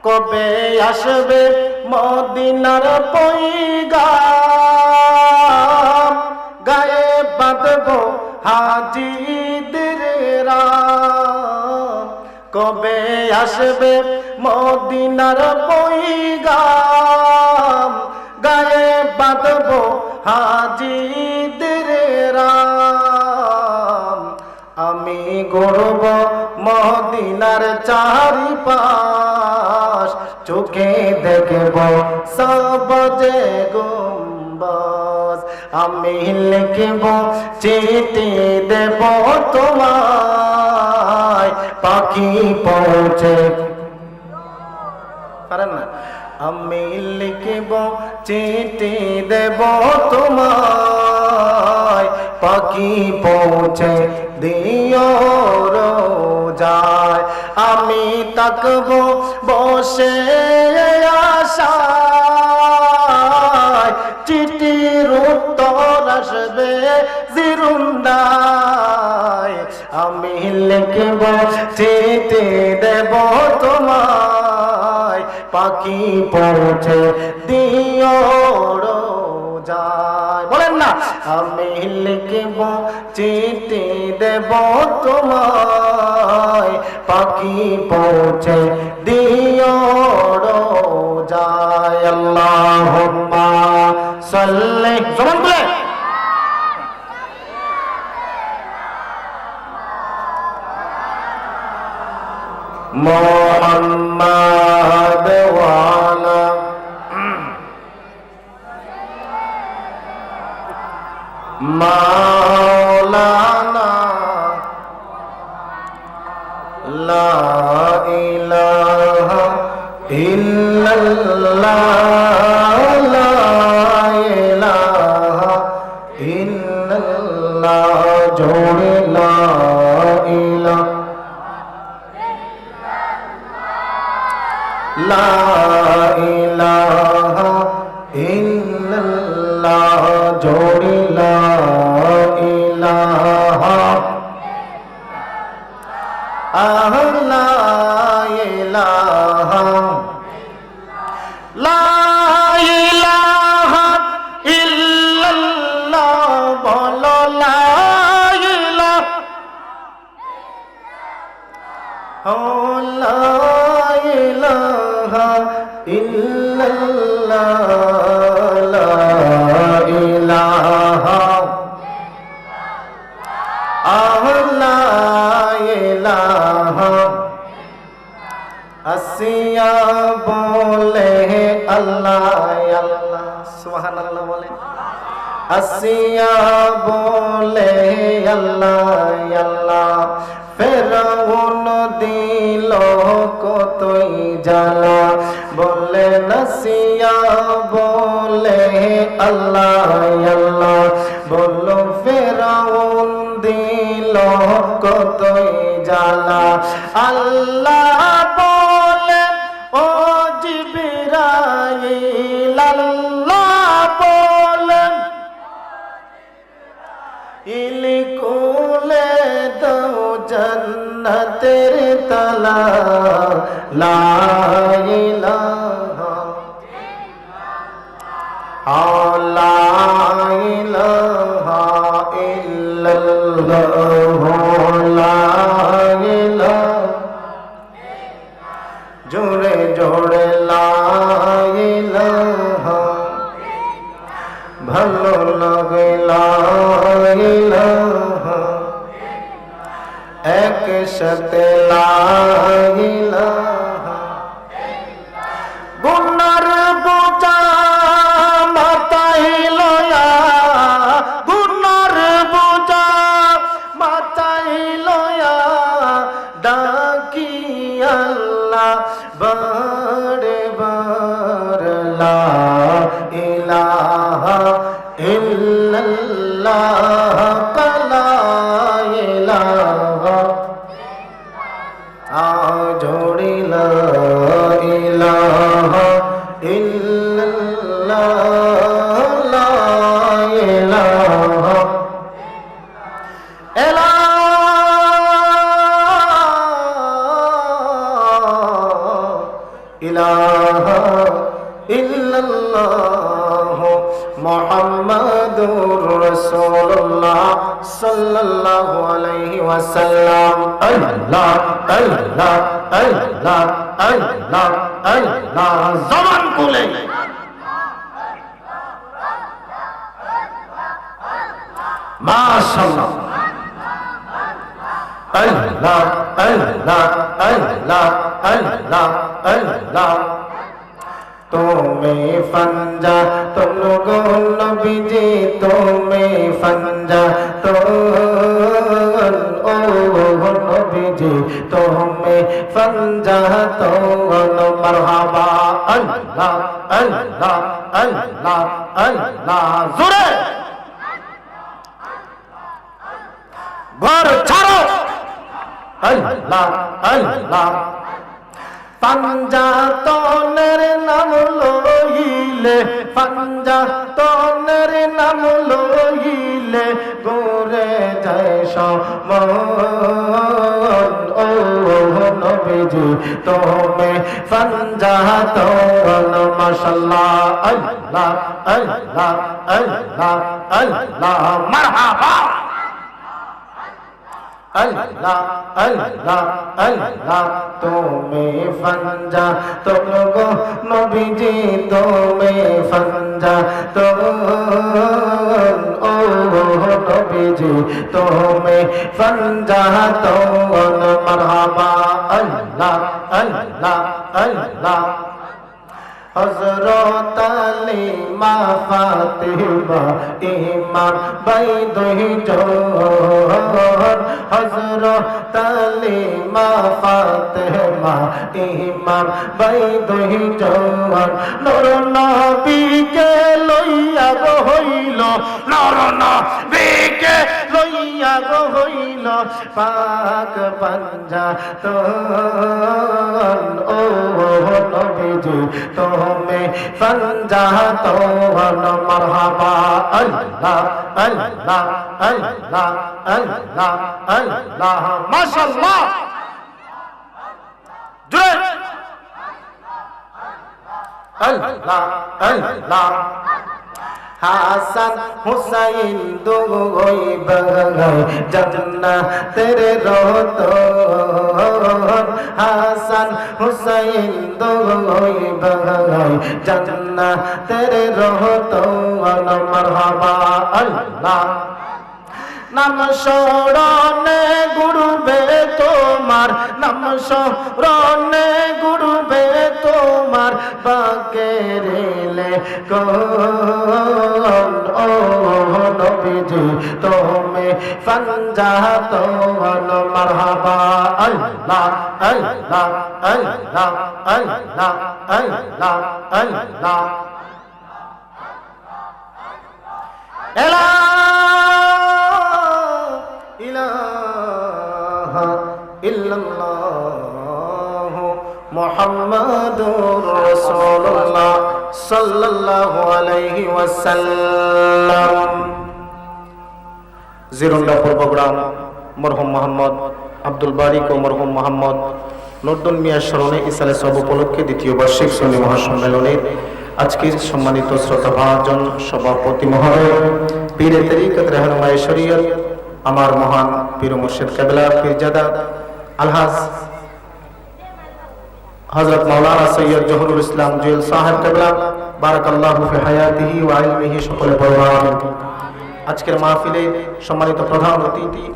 কবে আসবে মদিনার পয়গাম, গায়ে বাঁধবো হাজিদের রাম। কবে আসবে মদিনার পয়গাম, গায়ে বাঁধবো হাজিদের রাম। আমি গড়ব মদিনার চারিপাশ, চোখে দেখব সবজে গুম্বাজ। আমি লিখব চিঠি দেব তোমায়, পাখি পৌঁছে পারেন না। আমি লিখব চিঠি দেব তোমায়, পাখি পৌঁছে দিও রোজায়। আমি তাকব বসে আশায়, চিঠির উত্তর আসবে জিরুন্দায়। আমি লিখব চিঠি দেব তোমায়, পাখি পৌঁছে দিও রোজায়। বলেন না, আমি লিখব চিঠি দেব তোমায়, পাখি পৌঁছে দিও রোজায়। আল্লাহুম্মা সাল্লি, জবান খুলে মুহাম্মাদ ওয়া আলা মাওলানা লা ইলাহা ইল্লাল্লাহ, লা ইলাহা ইল্লাল্লাহ, জোরে লা ইলাহা লা ইলাহা ইল্লাল্লাহ, জোরে লা ইলাহা লা ইলাহা লা ইলাহা ইল্লাল্লাহ, বলো লা ইলাহা লা ইলাহা ইল্লাল্লাহ, লা ইলাহা লা ইলাহা। আসিয়া বলে আল্লাহ আল্লাহ, সুবহানাল্লাহ বলে। আসিয়া বলে আল্লাহ আল্লাহ, ফেরাউন দিল কতই জ্বালা। বলে নাসিয়া বলে আল্লাহ আল্লাহ, বলো ফেরাউন দিল কতই জ্বালা। আল্লাহ বলে ও জিবরাইল, আল্লাহ বলে ইলি খুলে দাও জান্নাতের তালা। লা ইলাহা লা ইলাহা ইল্লাল্লাহ, লা ইলাহা, জোরে জোরে লা ইলাহা, ভালো লাগে লা ইলাহা, একসাথে লা ইলাহা। গুনার বোঝা মাথায় লয়া, গুনার বোঝা মাথায় লয়া, ডাকি আল্লাহ বারে বার। লা ইলাহা ইল্লাল্লাহ, লা ইলাহা জোড়ি লা ইলাহা ইল্লাল্লাহ, লা ইলাহা ইলাহা ইল্লাল্লাহ মুহাম্মাদুর রাসূলুল্লাহ সাল্লাল্লাহু আলাইহি ওয়াসাল্লাম। আল্লাহ আল্লাহ আল্লাহ আল্লাহ আল্লাহ জবান খুলে মাশাআল্লাহ। আল্লাহ আল্লাহ আল্লাহ আল্লাহ আল্লাহ তুমি ফঞ্জা তুম গো নবীজি তুমি ফঞ্জা তো ও নবীজি তুমি ফঞ্জা তো মারহাবা। আল্লাহ আল্লাহ আল্লাহ আল্লাহ জোরে ঘর ছাড়ো। আল্লাহ আল্লাহ পাঞ্জাতনের নাম লইলে পাঞ্জাতনের নাম লইলে গোরে যায় সমন। ও নবীজি তুমি পাঞ্জাতন মাশাআল্লাহ। আল্লাহ আল্লাহ আল্লাহ আল্লাহ মারহাবা। আল্লাহ আল্লাহ আল্লাহ তুমি ফঞ্জা তুম গো নবীজি তুমি ফঞ্জা তো ও নবীজি তুমি ফঞ্জা তো মারহাবা। আল্লাহ আল্লাহ আল্লাহ হযরত আলী মা ফাতিমা ইমাম ভাই দুইজন। হযরত আলী মা ফাতিমা ইমাম ভাই দুইজন। নূর নবীকে লইয়া গো হইল নূর নবীকে লইয়া গো হইল পাক পাঞ্জাতন। ও নবীজি তুমি পাঞ্জাতন মারহাবা। আল্লাহ আল্লাহ আল্লাহ আল্লাহ আল্লাহ মাশাআল্লাহ জোরে আল্লাহ আল্লাহ হাসান হুসাইন দুই ভাই জান্নাতের রতন। হাসান হুসাইন দুই ভাই জান্নাতের রতন মারহাবা। আল্লাহ নাম স্মরণে গুরুবে তোমার নাম স্মরণে গুরুবে তোমার বাকেরিলে কোন। ও নবীজি তুমি পাঞ্জাতন মারহাবা। আল্লাহ আল্লাহ আল্লাহ আল্লাহ আল্লাহ আল্লাহ ইলাহা ইল্লাল্লাহ মুহাম্মাদুর রাসূলুল্লাহ সাল্লাল্লাহু আলাইহি ওয়াসাল্লাম। জিরুন্ডা পূর্বগ্রাম মরহুম মোহাম্মদ আব্দুল বারিক ও মরহুম মোহাম্মদ নূরুদ্দিন মিয়ার স্মরণে ইসালে সব উপলক্ষে দ্বিতীয় বার্ষিক সুন্নি মহাসম্মেলনের আজকের সম্মানিত শ্রোতাভাজন সভাপতি মহোদয় পীরে তরিকত রহনুমায়ে শরীয়ত আমার মহান পীর মুর্শিদ কিবলা পীরজাদা আলহাজ হযরত মাওলানা সৈয়দ জহুরুল ইসলাম জুয়েল সাহেব কিবলা বারাকাল্লাহু ফি হায়াতিহি ওয়া ইলমিহি সকলে পড়ুন। আজকের মাহফিলে সম্মানিত প্রধান অতিথি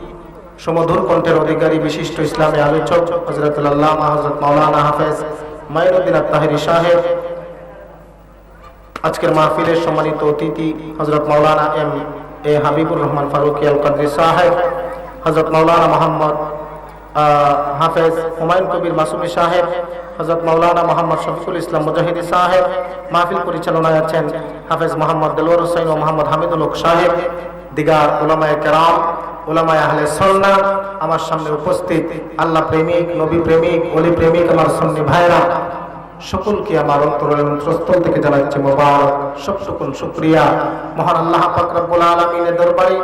সুমধুর কণ্ঠের অধিকারী বিশিষ্ট ইসলামী আলোচক হযরতুল আল্লামা হযরত মাওলানা হাফেজ মাইনুদ্দিন আত-তাহেরি সাহেব। আজকের মাহফিলের সম্মানিত অতিথি হযরত মাওলানা এম এ হাবিবুর রহমান ফারুকি আল কাদরি সাহেব, হযরত মাওলানা মোহাম্মদ হাফেজ হুমায়ুন কবির মাসুমি সাহেব, হযরত মাওলানা মোহাম্মদ শফিকুল ইসলাম মুজাহিদি সাহেব। মাহফিল পরিচালনায় আছেন হাফেজ মোহাম্মদ দেলওয়ার হোসেন ও মোহাম্মদ হামিদুল হক সাহেব। দিগার উলামায়ে কেরাম, উলামায়ে আহলে সুন্নাহ, আমার সামনে উপস্থিত আল্লাহ প্রেমিক, নবী প্রেমিক, ওলি প্রেমিক আমার সুন্নি ভাইরা, সকলকে আমার অন্তরের অন্তঃস্থল থেকে জানাচ্ছি মোবারক সকল শুকরিয়া মহান আল্লাহ পাক রব্বুল আলামিনের দরবারে,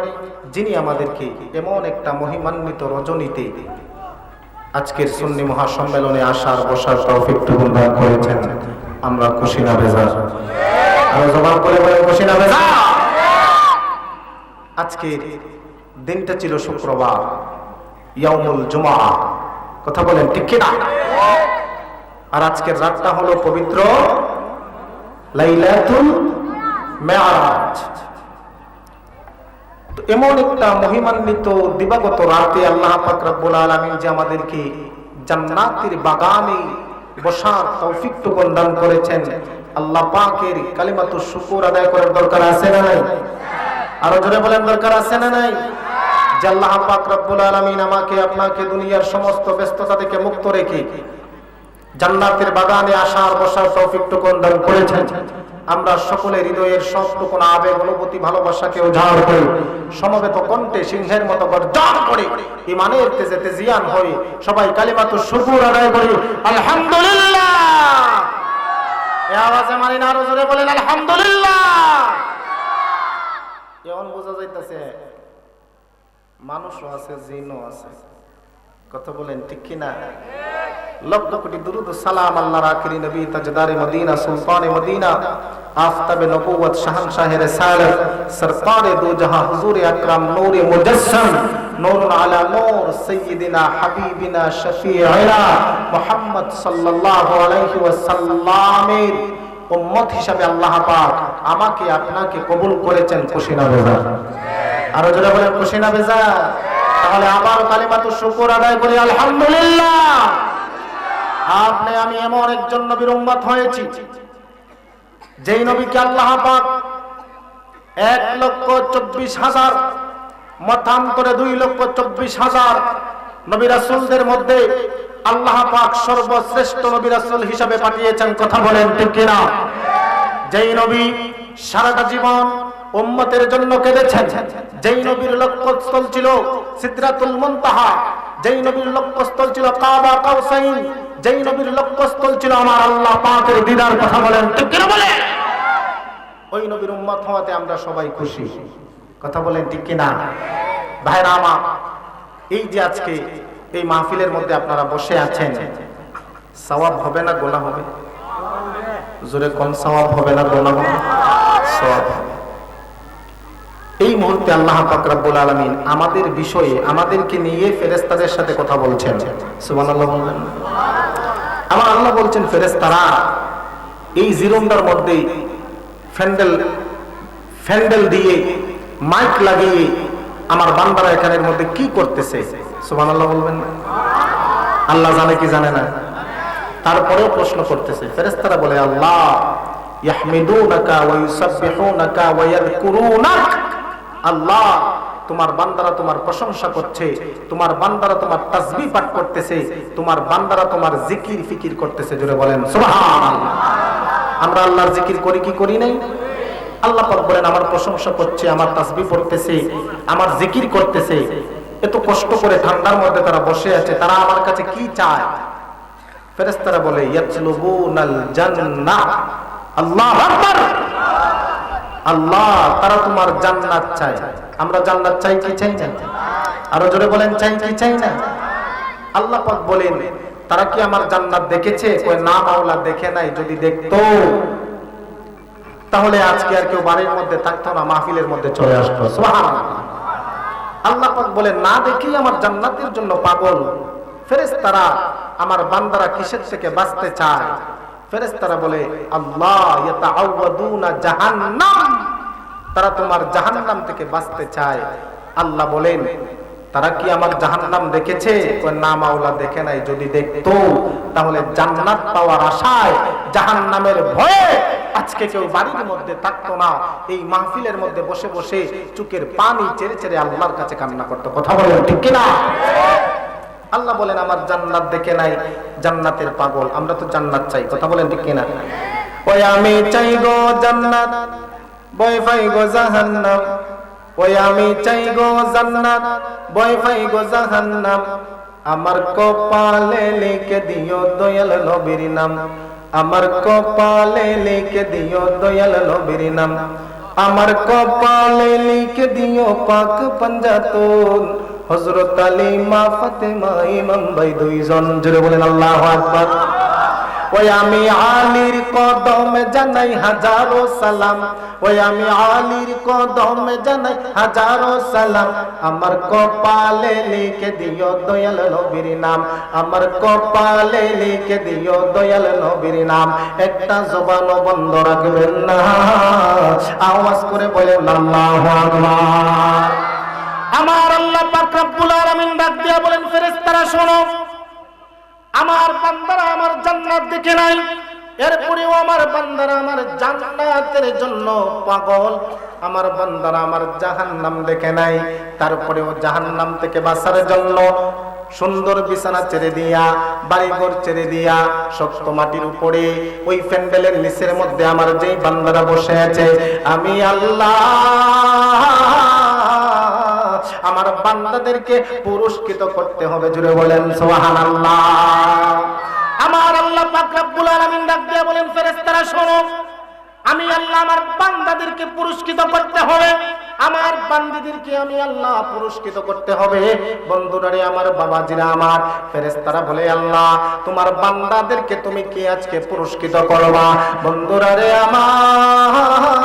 যিনি আমাদেরকে এমন একটা মহিমান্বিত রজনীতে আজকের সুন্নি মহাসম্মেলনে আসার বসার তৌফিক দান করেছেন। আমরা খুশি না বেজার? আর জবাব করে বলে খুশি না বেজার? আজকের দিনটা ছিল শুক্রবার, ইয়াউমুল জুমআ। কথা বলেন ঠিক কি না? আর আজকের রাতটা হলো পবিত্র লাইলাতুল মিরাজ। তো এমন একটা মহিমান্বিত দিবাগত রাতে আল্লাহ পাক রব্বুল আলামিন যে আমাদেরকে জান্নাতের বাগানে বসার তৌফিক দান করেছেন, আল্লাহ পাকের কালিমাতু শুকর আদায় করার দরকার আছে না নাই? আরো জোরে বলেন দরকার আছে না নাই? যে আল্লাহ পাক রব্বুল আলামিন আমাকে আপনাকে দুনিয়ার সমস্ত ব্যস্ততা থেকে মুক্ত রেখে জান্নাতের বাগানে আসার বসার তৌফিক দান করেছেন। আমরা সকলে হৃদয়ের সবটুকু আবেগ অনুভূতি ভালোবাসাকে উজাড় করে সমবেত কণ্ঠে সিংহের মতো গর্জন করে ঈমানের তেজে তেজিয়ান হয়ে সবাই কালিমাতু শুকর আদায় করি আলহামদুলিল্লাহ। এই আওয়াজে মানি না? আরো জোরে বলেন আলহামদুলিল্লাহ। এমন বোঝা যাইতেছে মানুষও আছে, জিনও আছে। কথা বলেন ঠিক কি না? লক্ষ কোটি দুরুদ ও সালাম আল্লাহর আখিরি নবী তাজদারে মদিনা সুলতানে মদিনা আফতাবে নবুয়ত শাহনশাহে রিসালাত সরকারে দো জাহান হুজুরে আকরাম নূরে মুজাসসাম নূরুন আলা নূর সাইয়্যিদিনা হাবিবিনা শফিঈনা মুহাম্মদ সাল্লাল্লাহু আলাইহি ওয়াসাল্লামের উম্মত হিসাবে আল্লাহ পাক আমাকে আপনাকে কবুল করেছেন। খুশি না বেজার? আরো জোরে বলেন খুশি না বেজার? তাহলে আবার কালিমাতু শুকর আদায় করি আলহামদুলিল্লাহ। আপনি আমি এমন একজন নবীর উম্মত হয়েছি যেই নবীকে আল্লাহ পাক 1,24,000 মতান্তরে 2,24,000 নবী রাসূলদের মধ্যে আল্লাহ পাক সর্বশ্রেষ্ঠ নবী রাসূল হিসাবে পাঠিয়েছেন। কথা বলেন ঠিক কি না? যেই নবী সারাটা জীবন উম্মতের জন্য কেঁদেছেন, যেই নবীর লক্ষ্যস্থল ছিল সিদরাতুল মুনতাহা, যেই নবীর লক্ষ্যস্থল ছিল কাবা কাউসাইন, যেই নবীর লক্ষ্যস্থল ছিল আমার আল্লাহ পাকের দিদার। কথা বলেন ঠিক কি না? বলে ওই নবীর উম্মত হওয়াতে আমরা সবাই খুশি। কথা বলেন ঠিক কি না? ভাইরা আমার, এই যে আজকে এই মাহফিলের মধ্যে আপনারা বসে আছেন, সওয়াব হবে না গুনাহ হবে? জোরে কোন সওয়াব হবে না গুনাহ হবে? সওয়াব। এই মুহূর্তে আল্লাহ পাক রব্বুল আলামিন আমাদের বিষয়ে আমাদেরকে নিয়ে ফেরেশতাদের সাথে কথা বলছেন। সুবহানাল্লাহ বললেন। আমার আল্লাহ বলছেন ফেরেশতারা এই জিরুন্ডার মধ্যে ফ্যান্ডেল দিয়ে মাইক লাগিয়ে আমার বান্দারা এখানের মধ্যে কি করতেছে? সুবহানাল্লাহ বলবেন না? আল্লাহ জানে কি জানে না? তারপরেও প্রশ্ন করতেছে। ফেরেশতারা বলে আল্লাহ ইয়াহমিদুনাকা ওয়া ইউসাব্বিহুনাকা ওয়া ইয়াযকুরুনাক। আল্লাহ তোমার বান্দারা তোমার প্রশংসা করছে, তোমার বান্দারা তোমার তাসবিহ পাঠ করতেছে, তোমার বান্দারা তোমার জিকির ফিকির করতেছে। জোরে বলেন সুবহানাল্লাহ। আমরা আল্লাহর জিকির করি কি করি নাই? আল্লাহ পাক বলেন আমার প্রশংসা করছে, আমার তাসবিহ পড়তেছে, আমার জিকির করতেছে। এত কষ্ট করে ঠান্ডার মধ্যে তারা বসে আছে, তারা আমার কাছে কি চায়? ফেরেশতারা বলে ইয়াতলুবুনাল জান্নাহ। আল্লাহু আকবার। আল্লাহ তারা তোমার জান্নাত চায়। আমরা জান্নাত চাই কি চাই না? আরো জোরে বলেন চাই কি চাই না? আল্লাহ পাক বলেন তারা কি আমার জান্নাত দেখেছে? কই না মাওলা দেখে নাই। যদি দেখতো তাহলে আজকে আর কেউ বাড়ির মধ্যে থাকতো না, মাহফিলের মধ্যে চলে আসতো। সুবহানাল্লাহ। আল্লাহ পাক বলেন না দেখেই আমার জান্নাতের জন্য পাগল। ফেরেশতারা আমার বান্দারা কিসের থেকে বাঁচতে চায়? ফেরেশতারা বলে আল্লাহ ইয়াতাআওয়াদুনা জাহান্নাম। তারা তোমার জাহান্নাম থেকে বাঁচতে চায়। আল্লাহ বলেন তারা কি আমার জাহান্নাম দেখেছে? না মাওলা দেখে নাই। যদি দেখতো তাহলে জান্নাত পাওয়ার আশায় জাহান্নামের ভয়ে আজকে কেউ বাড়ির মধ্যে থাকতো না, এই মাহফিলের মধ্যে বসে বসে চোখের পানি ছেড়ে ছেড়ে আল্লাহর কাছে কান্না করতো। কথা বলেন ঠিক কিনা? আল্লাহ বলেন আমার জান্নাত দেখে নাই, জান্নাতের পাগল। আমরা তো জান্নাত চাই। কথা বলেন ঠিক কিনা? ওই আমি চাই গো জান্নাত, বয় ফাই গো জাহান্নাম। ওই আমি চাই গো জান্নাত, বয় ফাই গো জাহান্নাম। আমার কপালে লিখে দিও দয়াল নবীর নাম। আমার কপালে লিখে দিও দয়াল নবীর নাম। আমার কপালে লিখে দিও পাক পঞ্জাতন হযরত আলী মা ফাতেমা ইমাম ভাই দুইজন, জোরে বলেন আল্লাহু আকবার। ওই আমি আলীর কদমে জানাই হাজারো সালাম, ওই আমি আলীর কদমে জানাই হাজারো সালাম। আমার কপালে লিখে দিও দয়াল নবীর নাম, আমার কপালে লিখে দিও দয়াল নবীর নাম। একটা জবানও বন্ধ রাখবেন না, আওয়াজ করে বলেন আল্লাহু আকবার। আমার আল্লাহ পাক রব্বুল আলামিন ডাক দিয়া বলেন, ফেরেশতারা শোনো, আমার বান্দারা আমার জান্নাত দেখে নাই, এরপরেও আমার বান্দারা আমার জান্নাতের জন্য পাগল। আমার বান্দারা আমার জাহান্নাম দেখে নাই, তারপরেও জাহান্নাম থেকে বাঁচার জন্য সুন্দর বিছানা ছেড়ে দিয়া, বাড়িঘর ছেড়ে দিয়া, শক্ত মাটির উপরে ওই প্যান্ডেলের নিচের মধ্যে আমার যেই বান্দারা বসে আছে, আমি আল্লাহ আমার বান্দাদেরকে পুরস্কৃত করতে হবে। জুড়ে বলেন সুবহানাল্লাহ। আমার আল্লাহ পাক রব্বুল আলামিন ডাক দিয়ে বলেন, ফেরেশতারা শোনো, আমি আল্লাহ আমার বান্দাদেরকে পুরস্কৃত করতে হবে, আমার বান্দিদেরকে আমি আল্লাহ পুরস্কৃত করতে হবে। বন্ধুরারে আমার, বাবাজিরা আমার, ফেরেশতারা বলে, আল্লাহ তোমার বান্দাদেরকে তুমি কি আজকে পুরস্কৃত করবা? বন্ধুরারে আমার,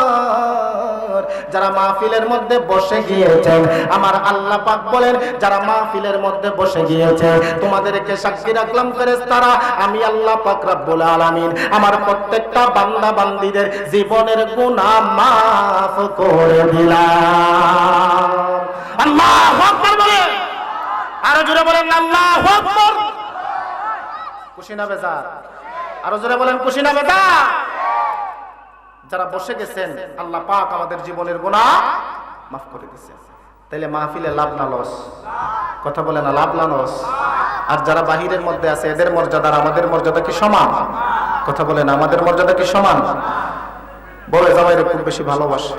যারা মাহফিলের মধ্যে বসে গিয়েছেন, আমার আল্লাহ পাক বলেন, যারা মাহফিলের মধ্যে বসে গিয়েছে তোমাদেরকে সাক্ষী রাখলাম ফেরেশতারা, আমি আল্লাহ পাক রব্বুল আলামিন আমার প্রত্যেকটা বান্দা বান্দীদের জীবনের গুনাহ মাফ করে দিলাম। আল্লাহু আকবার বলেন, আরো জোরে বলেন আল্লাহু আকবার। খুশি না বেজার? আরো জোরে বলেন খুশি না বেজার? যারা বসে গেছেন আল্লাহ পাক আমাদের জীবনের গুনাহ মাফ করে দিয়েছেন। তাইলে মাহফিলে লাভ না লস? কথা বলে না, লাভ না লস? আর যারা বাহিরের মধ্যে আছে এদের মর্যাদা আর আমাদের মর্যাদা কি সমান? কথা বলে না, আমাদের মর্যাদা কি সমান? বউয়ে জামাইরে খুব বেশি ভালোবাসে,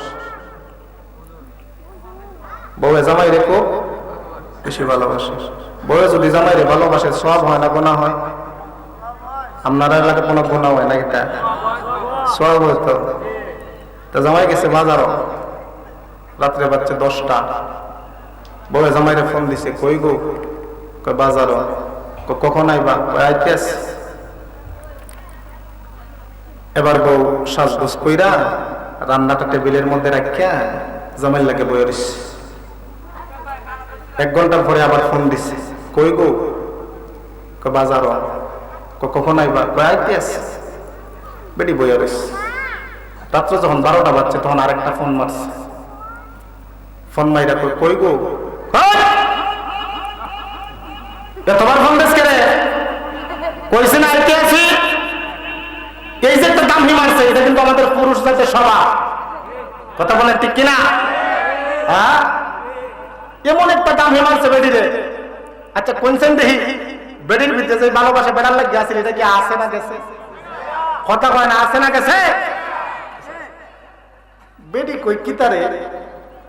বউয়ে জামাইরে খুব বেশি ভালোবাসে। বউয়ে যদি জামাইরে ভালোবাসে সওয়াব হয় না গুনাহ হয়? আপনারা এলাকায় কোনো গুনাহ হয় না? এটা সওয়াব হতো। তো জামাই গেছে বাজারও, রাত্রে বাজছে 10টা, বউয়ে জামাইরে ফোন দিছে, কই গো? কই বাজারও। কখন আইবা? কই আইতেছ। এবার বউ সাজগোজ কইরা রান্নাটা টেবিলের মধ্যে রাখিয়া জামাইর লাগে বইয়ে রইছে। 1 ঘন্টা পরে আবার ফোন দিছে, কই গো? কই বাজারও। কখন আইবা? কই আইতেছ। বেটি বইয়ে রইছে। রাত্র যখন 12টা বাজছে তখন আরেকটা ফোন মারছে। ফোন মাইরা কই গো? তোমার ফোন দেশ কে? কইছে না আইতে আছি। এই যে একটা দামি মারছে, এটা কিন্তু আমাদের পুরুষ জাতের স্বভাব। কথা বলেন ঠিক কিনা? হ্যাঁ, এমন একটা দামি মারছে বেডিরে। আচ্ছা কোনছেন দেখি বেডির ভিতরে যে ভালোবাসা বেড়ার লাগে আছে, এটা কি আছে না গেছে? কথা কয় না, আছে না গেছে? বেডি কই কি তারে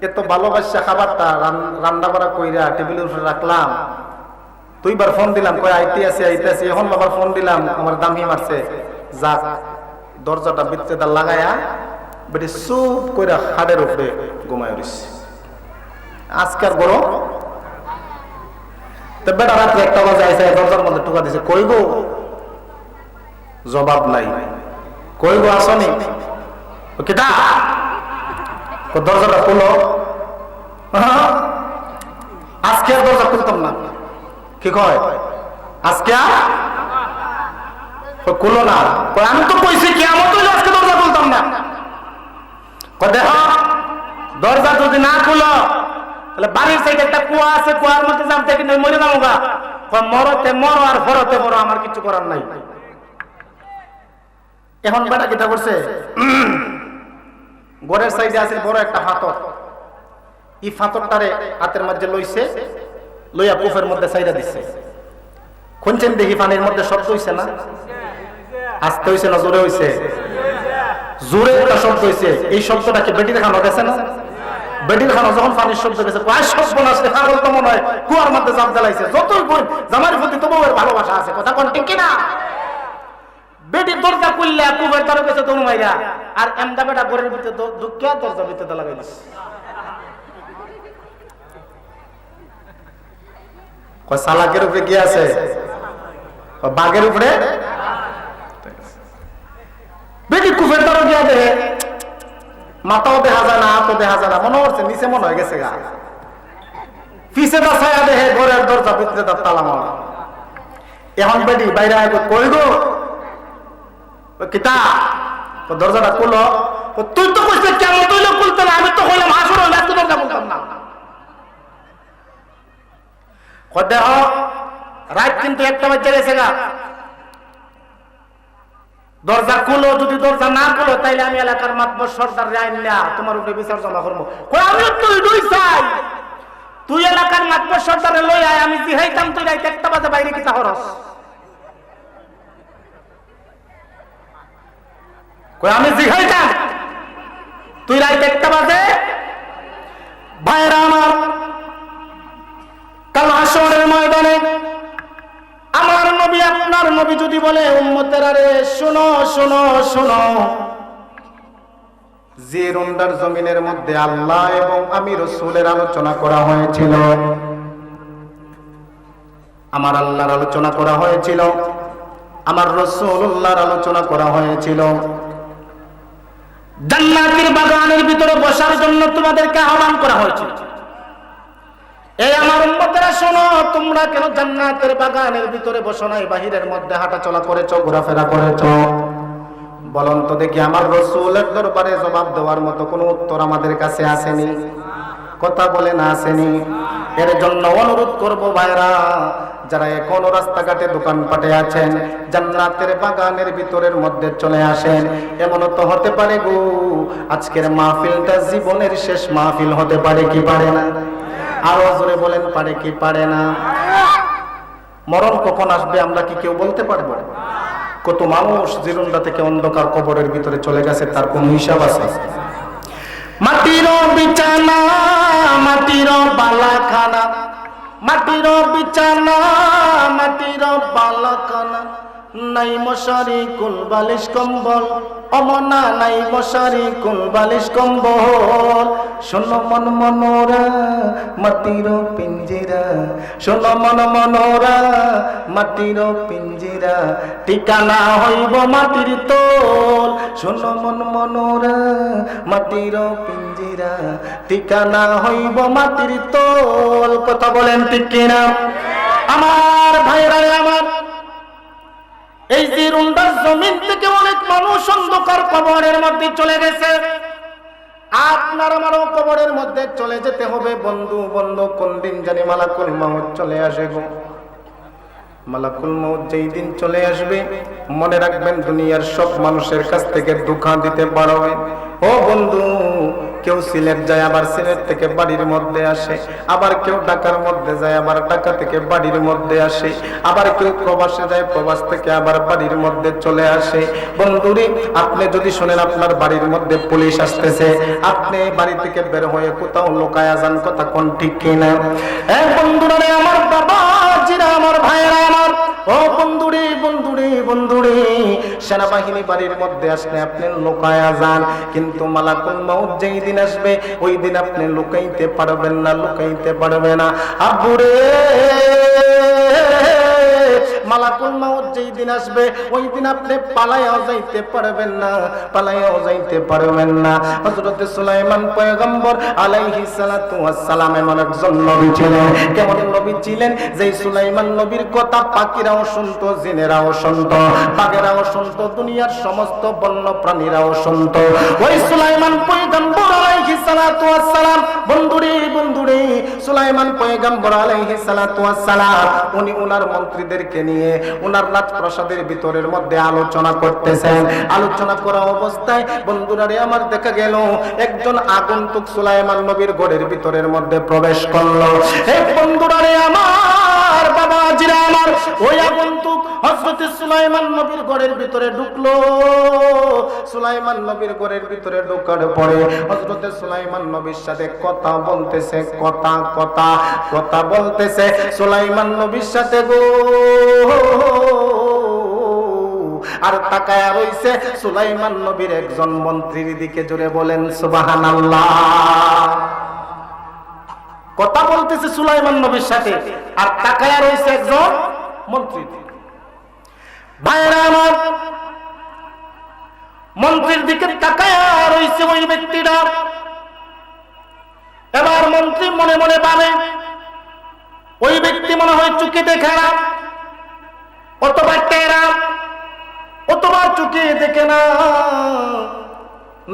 এত ভালোবাসা খাবারটা রান্না করা কইরা টেবিলের উপরে রাখলাম, 2 বার ফোন দিলাম, কই আইতে আছি আইতে আছি, এখন আবার ফোন দিলাম, আমার দামি মারছে। যাক, দরজাটা ভিতরে লাগায়া বেডি চুপ কইরা খাটের উপরে ঘুমায় রইছে। আজকার বড় তো বেটা রাত্রে 1টা বাজে আইসা দরজার মধ্যে টোকা দিছে, কই গো? জবাব নাই। কই গো আসনি? কেটা? দরজাটা খুলো। আজকে আর দরজা খুলতাম না। কি কয়? আজকে খুলো না। আমি তো কইছি কিয়ামত হইলে আজকে দরজা খুলতাম না। দেখো, দরজা যদি না খুলো তাহলে বাড়ির সাইডে একটা কুয়া আছে, কুয়ার মধ্যে জামতে কিনে মরে যাবো গা। মরতে মরো আর ফরতে মরো, আমার কিছু করার নাই। এখন বেটা কিটা করছে, ঘরের সাইডে আছে বড় একটা ফাতর, এই ফাতরটারে হাতের মধ্যে লইছে, লইয়া কুফের মধ্যে সাইডা দিচ্ছে। খুঁজছেন দেখি পানির মধ্যে শব্দ হইছে না? আস্তে হইছে না জোরে হইছে? জোরে একটা শব্দ হইছে। এই শব্দটা কি বেটি দেখানো গেছে না? বেটি দেখানো যখন পানির শব্দ গেছে, কয় শব্দ না আসলে পাগল তো মনে হয় কুয়ার মধ্যে জাম জ্বালাইছে। যতই বোন জামাইয়ের প্রতি তো বউয়ের ভালোবাসা আছে। কথা কোন ঠিক কিনা? বেটি দরজা খুললে কুফের দরে গেছে দৌড় মাইরা, আর এমদা বেটা ঘরের ভিতরে ঢুকিয়া দরজা ভিতরে লাগাইছে। কয় সালাকের উপরে কি আছে? বাঘের উপরে বেটি কুফের দ্বারা গিয়া দেহে মাথাও দেখা যায় না, হাতও দেখা যায় না, মনে হচ্ছে নিচে মনে হয়ে গেছে গা। পিছে দা ছায়া দেহে ঘরের দরজা ভিতরে তার তালা মারা। এখন বেটি বাইরে কই গো কিতা দরজাটা খুলো। তুই তো কইছিস কেমন তুই খুলতে না, আমি তো কইলাম হাসুর একটু দরজা খুলতাম না। দেহ রাত কিন্তু 1টা বাজে গেছে গা, দরজা খুলো। যদি দরজা না খুলো তাইলে আমি এলাকার মাতবর সর্দার আইন না তোমার উপরে বিচার জমা করবো। আমি তুই দুই চাই, তুই এলাকার মাতবর সর্দারে লই আয়, আমি জিহাইতাম তুই রাত 1টা বাজে বাইরে কিতা হরস। আমি জিহাইতাম তুই রাত 1টা বাজে। ভাইরা আমার, কাল হাসরের ময়দানে আমার নবী আপনার নবী যদি বলে উম্মতেরা রে শোনো শোনো শোনো, যে রুন্ডার জমিনের মধ্যে আল্লাহ এবং আমি রাসূলের আলোচনা করা হয়েছিল, আমার আল্লাহর আলোচনা করা হয়েছিল, আমার রাসূলুল্লাহর আলোচনা করা হয়েছিল, জান্নাতের বাগানের ভিতরে বসার জন্য তোমাদেরকে আহ্বান করা হয়েছিল। এই আমার উম্মতেরা শোনো, তোমরা কেন জান্নাতের বাগানের ভিতরে বসো নাই, বাহিরের মধ্যে হাঁটাচলা করেছো, ঘোরাফেরা করেছো? বলুন তো দেখি, আমার রাসূলের দরবারে জবাব দেওয়ার মতো কোনো উত্তর আমাদের কাছে আসেনি? কথা বলে না আসেনি? এর জন্য অনুরোধ করব ভাইরা, যারা এখনো রাস্তাঘাটে দোকানপাটে আছেন, জান্নাতের বাগানের ভিতরের মধ্যে চলে আসেন। এমন তো হতে পারে গো, আজকের মাহফিলটা জীবনের শেষ মাহফিল হতে পারে কি পারে না? আরো জোরে বলেন, পারে কি পারে না? মরণ কখন আসবে আমরা কি কেউ বলতে পারবো? কত মানুষ জীবনটা থেকে অন্ধকার কবরের ভিতরে চলে গেছে, তার কোন হিসাব আছে? মাটির বিছানা, মাটির বালাখানা, মাটির বিছানা, মাটির বালাখানা, নাই মশারি কুল বালিশ কম্বল, অমনা নাই মশারি কুল বালিশ কম্বল। শোনো মন মনোরা মাটির পিঞ্জিরা, শোনো মন মনোরা মাটির পিঞ্জিরা, ঠিকানা হইব মাটির তোল। শোনো মন মনোরা মাটির পিঞ্জিরা, ঠিকানা হইব মাটির তোল। কথা বলেন ঠিক কিনা? আমার ভাইরা আমার, এই যে রুন্ডার জমিন থেকে অনেক মানুষ অন্ধকার কবরের মধ্যে চলে গেছে, আপনার আমারও কবরের মধ্যে চলে যেতে হবে। বন্ধু বন্ধু কোন দিন জানি মালাকুল মউত চলে আসে গো। মালাকুল মউত যেই দিন চলে আসবে, মনে রাখবেন দুনিয়ার সব মানুষের কাছ থেকে ধোঁকা দিতে পারবে। ও বন্ধু, কেউ সিলেট যায় আবার সিলেট থেকে বাড়ির মধ্যে আসে, আবার কেউ ঢাকার মধ্যে যায় আবার ঢাকা থেকে বাড়ির মধ্যে আসে, আবার কেউ প্রবাসে যায় প্রবাস থেকে আবার বাড়ির মধ্যে চলে আসে। বন্ধুরে, আপনি যদি শোনেন আপনার বাড়ির মধ্যে পুলিশ আসতেছে, আপনি বাড়ি থেকে বের হয়ে কোথাও লুকায়া যান। কথা কোন ঠিক কিনা? বন্ধুরা আমার, বাবা জিরা আমার, ভাইরা আমার, ও বন্ধুরে বন্ধুরে বন্ধুরে, সেনাবাহিনী বাড়ির মধ্যে আসলে আপনি লুকায়া যান, কিন্তু মালাকুল মউত যেই দিন আসবে ওই দিন আপনি লুকাইতে পারবেন না, লুকাইতে পারবে না। আব্বুরে, মালাকুল মউত যেই দিন আসবে ওই দিন আপনি পালাইয়াও যাইতে পারবেন না, পালাইয়াও যাইতে পারবেন না। হযরত সুলাইমান পয়গম্বর আলাইহিস সালাতু ওয়াস সালাম এমন একজন নবী ছিলেন। কেমন নবী ছিলেন? যেই সুলাইমান নবীর কথা পাখিরাও শুনতো, জিনেরাও শুনতো, বাঘেরাও শুনতো, দুনিয়ার সমস্ত বন্য প্রাণীরাও শুনতো। ওই সুলাইমান পয়গম্বর আলাইহিস সালাতু ওয়াস সালাম, বন্ধুরে বন্ধুরে, সুলাইমান পয়গম্বর আলাইহিস সালাতু ওয়াস সালাম উনি ওনার মন্ত্রীদেরকে নিয়ে ওনার রাজপ্রাসাদের ভিতরের মধ্যে আলোচনা করতেছেন। আলোচনা করা অবস্থায় বন্ধুরা রে আমার, দেখা গেল একজন আগন্তুক সুলাইমান নবীর ঘরের ভিতরের মধ্যে প্রবেশ করলো। এই বন্ধুরা রে আমার, বাবাজিরা আমার, ওই আগন্তুক হযরত সুলাইমান নবীর ঘরের ভিতরে ঢুকলো। সুলাইমান নবীর ঘরের ভিতরে ঢোকার পরে হযরত সুলাইমান নবীর সাথে কথা বলতেছে, কথা কথা কথা বলতেছে সুলাইমান নবীর সাথে গো। আর তাকায়া রইছে সুলাইমান নবীর একজন মন্ত্রীর দিকে। জোরে বলেন সুবহানাল্লাহ। কথা বলতেছে সুলাইমান নবীর সাথে, আর তাকায়া রয়েছে একজন মন্ত্রী। ভাইরা আমার, মন্ত্রীর দিকে তাকায়া রয়েছে ওই ব্যক্তিটা। এবার মন্ত্রী মনে মনে ভাবে, ওই ব্যক্তি মনে হয় চোখে দেখে না, অথবা টেরা, অথবা চোখে দেখে না,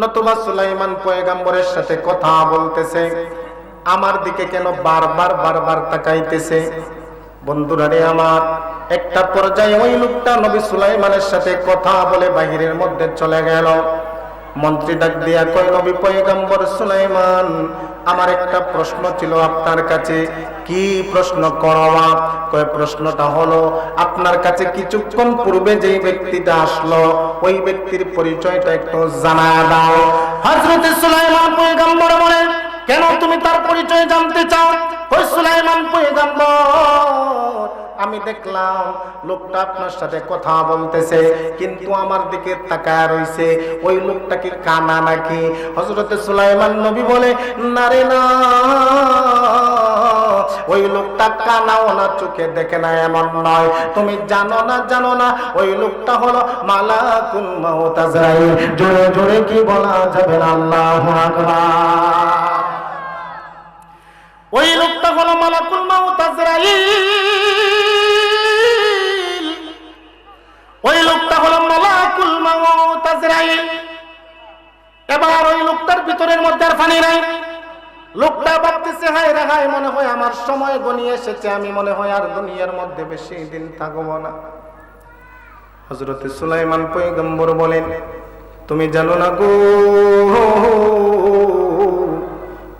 নতুবা সুলাইমান পয়গম্বরের সাথে কথা বলতেছে, আমার দিকে কেন বারবার বারবার তাকাইতেছে। বন্ধুরা রে আমার, একটা পর্যায়ে ওই লোকটা নবী সুলাইমানের সাথে কথা বলে বাহিরের মধ্যে চলে গেল। মন্ত্রী ডাক দিয়া কয়, নবী পয়গম্বর সুলাইমান, আমার একটা প্রশ্ন ছিল আপনার কাছে। কি প্রশ্ন করবা? কয়, প্রশ্নটা হলো, আপনার কাছে কিছুক্ষণ পূর্বে যে ব্যক্তিটা আসলো, ওই ব্যক্তির পরিচয়টা একটু জানায় দাও। হযরত সুলাইমান পয়গম্বর বলেন, কেন তুমি তার পরিচয় জানতে চাও? ওই সুলাইমান পয়গম্বর, আমি দেখলাম লোকটা আপনার সাথে কথা বলতেছে, কিন্তু আমার দিকে তাকায় রইছে, ওই লোকটা কি কানা নাকি? হযরত সুলাইমান নবী বলে, না রে না, ওই লোকটা কানাও না, চোখে দেখে না এমন নয়। তুমি জানো না, ওই লোকটা হলো মালাকুল মাউত আজরাইল। জোরে জোরে কি বলা যাবে না? আল্লাহু আকবার। ওই লোকটা হলো মালাকুল মাউত আজরাইল। ওই লোকটা হলো মালাকুল মাউত আজরাইল। এবার ওই লোকটার ভিতরের মধ্যে আর পানি নাই। লোকটা ভাবতেছে, হায় রে হায়, মনে হয় আমার সময় গনিয়ে এসেছে, আমি মনে হয় আর দুনিয়ার মধ্যে বেশি দিন থাকবো না। হযরত সুলাইমান পয়গম্বর বলেন, তুমি জানো না গো,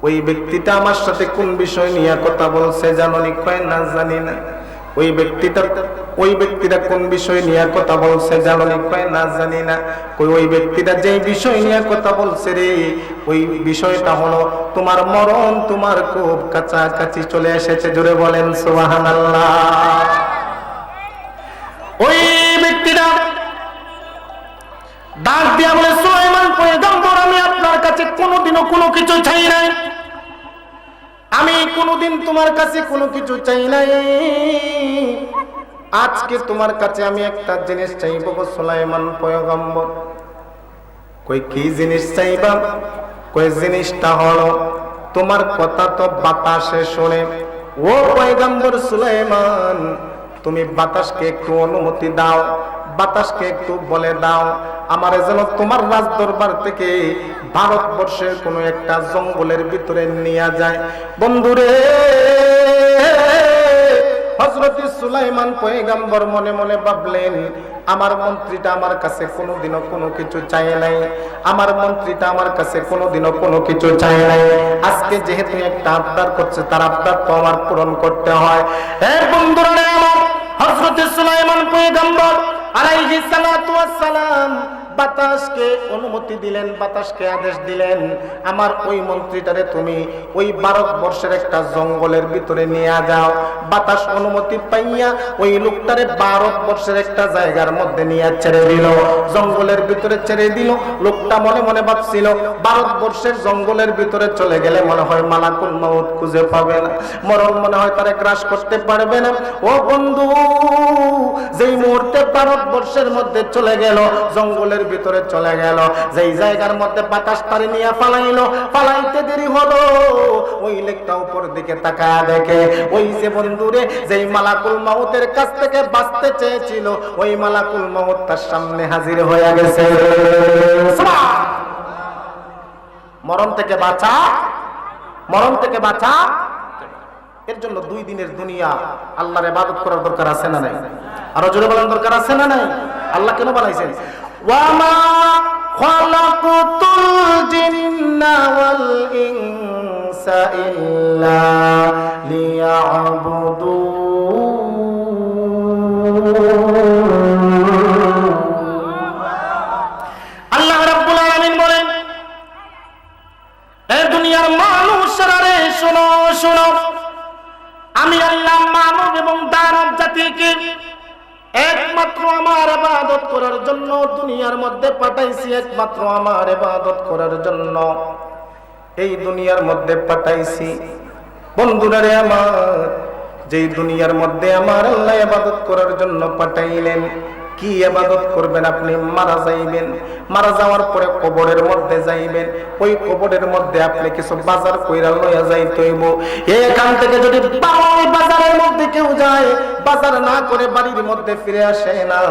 ওই ব্যক্তিটা আমার সাথে কোন বিষয় নিয়ে কথা বলছে জানো নি? কয়, না জানি না। ওই ব্যক্তিটা কোন বিষয় নিয়ে কথা বলছে জানো নি? কয়, না জানি না। কই, ওই ব্যক্তিটা যে বিষয় নিয়ে কথা বলছে রে, ওই বিষয়টা হলো তোমার মরণ তোমার খুব কাছাকাছি চলে এসেছে। জোরে বলেন সুবহানাল্লাহ। ওই ব্যক্তিটা ডাক দিয়া বলে, সুলাইমান পয়গম্বর, আমি আপনার কাছে কোনোদিনও কোনো কিছু চাই নাই, আমি কোনোদিন তোমার কাছে কোনো কিছু চাই নাই, আজকে তোমার কাছে আমি একটা জিনিস চাইব গো সুলাইমান পয়গম্বর। কই, কি জিনিস চাইবা? কই, জিনিসটা হলো, তোমার কথা তো বাতাসে শোনে। ও পয়গম্বর সুলাইমান, তুমি বাতাসকে একটু অনুমতি দাও, বাতাসকে একটু বলে দাও, আমার যেন তোমার রাজ দরবার থেকে ভারতবর্ষের কোন একটা জঙ্গলের ভিতরে নিয়ে যায়। বন্ধুরে, হযরত সুলাইমান পয়গম্বর মনে মনে ভাবলেন, আমার মন্ত্রীটা আমার কাছে কোনোদিনও কোনো কিছু চায় নাই, আমার মন্ত্রীটা আমার কাছে কোনোদিনও কোনো কিছু চায় নাই, আজকে যেহেতু একটা আবদার করছে, তার আবদার তো আমার পূরণ করতে হয়। হে বন্ধুরা আমার, হযরত সুলাইমান পয়গম্বর আলাইহিস সালাতু ওয়াস সালাম বাতাসকে অনুমতি দিলেন, বাতাসকে আদেশ দিলেন, আমার ওই মন্ত্রীটারে তুমি ওই ভারতবর্ষের একটা জঙ্গলের ভিতরে নিয়ে যাও। বাতাস অনুমতি পাইয়া ওই লোকটারে ভারতবর্ষের একটা জায়গার মধ্যে নিয়ে ছেড়ে দিল, জঙ্গলের ভিতরে ছেড়ে দিল। লোকটা মনে মনে ভাবছিল, ভারতবর্ষের জঙ্গলের ভিতরে চলে গেলে মনে হয় মালাকুল মাউত খুঁজে পাবে না, মরণ মনে হয় তারে গ্রাস করতে পারবে না। ও বন্ধু, যেই মুহূর্তে ভারতবর্ষের মধ্যে চলে গেল, জঙ্গলের ভিতরে চলে গেল, যেই জায়গার মধ্যে বাতাস তারে নিয়ে পালাইলো, পালাইতে দেরি হলো, ওই লোকটা উপর দিকে তাকায় দেখে, ওই যে বন্ধুরে যেই মালাকুল মাউতের কাছ থেকে বাঁচতে চেয়েছিল, ওই মালাকুল মাউত তার সামনে হাজির হয়ে গেছে। মরণ থেকে বাঁচা, মরণ থেকে বাঁচা। এর জন্য 2 দিনের দুনিয়া আল্লাহর ইবাদত করার দরকার আছে না নাই? আরো জোরে বলার দরকার আছে না নাই? আল্লাহ কেন বানাইছেন? ওয়ামা খালাকুতুল জিন্না ওয়াল ইনসা ইল্লা লিয়াবুদুন। আল্লাহ রাব্বুল আলামিন বলেন, এই দুনিয়ার মানুষরা রে শোনো শোনো, আমি আল্লাহ মানব এবং দানব জাতিকে একমাত্র আমার ইবাদত করার জন্য দুনিয়ার মধ্যে পাঠাইছি, একমাত্র আমার ইবাদত করার জন্য এই দুনিয়ার মধ্যে পাঠাইছি। বন্ধুরা রে আমার, যেই দুনিয়ার মধ্যে আমার আল্লাহ ইবাদত করার জন্য পাঠাইলেন, কি ইবাদত করবেন? আপনি মারা যাইবেন, মারা যাওয়ার পরে কবরের মধ্যে যাইবেন, ওই কবরের মধ্যে আপনি কিছু বাজার কইরা লইয়া যাইতে হইব। এখান থেকে যদি বাজারের মধ্যে কেউ যায়, বাজার না করে বাড়ির মধ্যে ফিরে আসে না,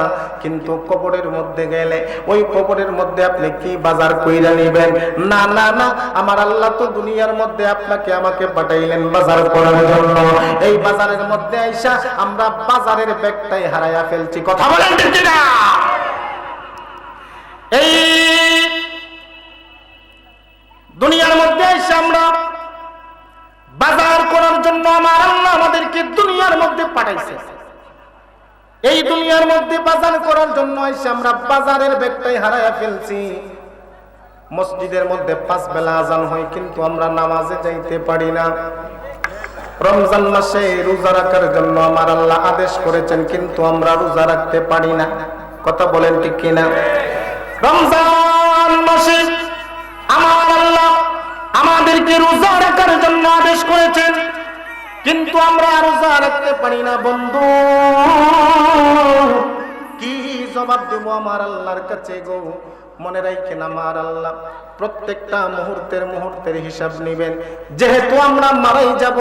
কিন্তু কবরের মধ্যে গেলে ওই কবরের মধ্যে আপনি কি বাজার কইরা নিবেন? না না না, আমার আল্লাহ তো দুনিয়ার মধ্যে আপনাকে আমাকে পাঠাইলেন বাজার করার জন্য। এই বাজারের মধ্যে আইসা আমরা বাজারের ব্যাগটাই হারাইয়া ফেলছি। কথা বলেন ঠিক না? এই দুনিয়ার মধ্যে আইসা আমরা বাজার করার জন্য আমার আল্লাহ আমাদেরকে দুনিয়ার মধ্যে পাঠাইছে। এই দুনিয়ার মধ্যে বাজার করার জন্য আইসা আমরা বাজারের ব্যাগটাই হারাইয়া ফেলছি। মসজিদের মধ্যে 5 বেলা আজান হয়, কিন্তু আমরা নামাজে যাইতে পারি না। রমজান মাসে রোজা রাখার জন্য আমার আল্লাহ আদেশ করেছেন, কিন্তু আমরা রোজা রাখতে পারি না। কথা বলেন ঠিক কিনা? রমজান মাসে আমার আল্লাহ আমাদেরকে রোজা রাখার জন্য আদেশ করেছেন, কিন্তু আমরা রোজা রাখতে পারি না। বন্ধু, কি জবাব দেব আমার আল্লাহর কাছে গো? মনে রাখেন, আমার আল্লাহ প্রত্যেকটা মুহূর্তের হিসাব নেবেন। যেহেতু আমরা মারাই যাব,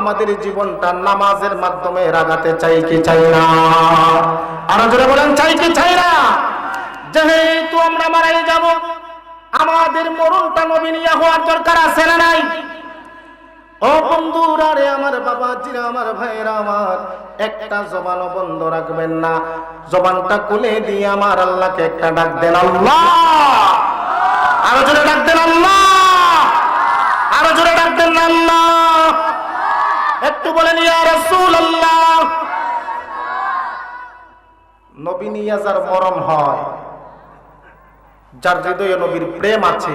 আমাদের জীবনটা নামাজের মাধ্যমে রাগাতে চাই কি চাই না? আরো জোরে বলেন, চাই কি চাই না? যেহেতু আমরা মারাই যাব, আমাদের মরণটা নবীনিয়া হওয়ার দরকার আছে না নাই? ও বন্ধুরা রে, আমার বাবাজিরা, আমার ভাইরা আমার, একটা জবানও বন্ধ রাখবেন না। জবানটা খুলে দিয়ে আমার আল্লাহকে একটা ডাক দেন, আল্লাহ। আরো জোরে ডাক দেন, আল্লাহ। আরো জোরে ডাক দেন, আল্লাহ। একটু বলেন, ইয়া রাসূলুল্লাহ। নবী নিয়ে যার মরণ হয়, যার হৃদয়ে নবীর প্রেম আছে,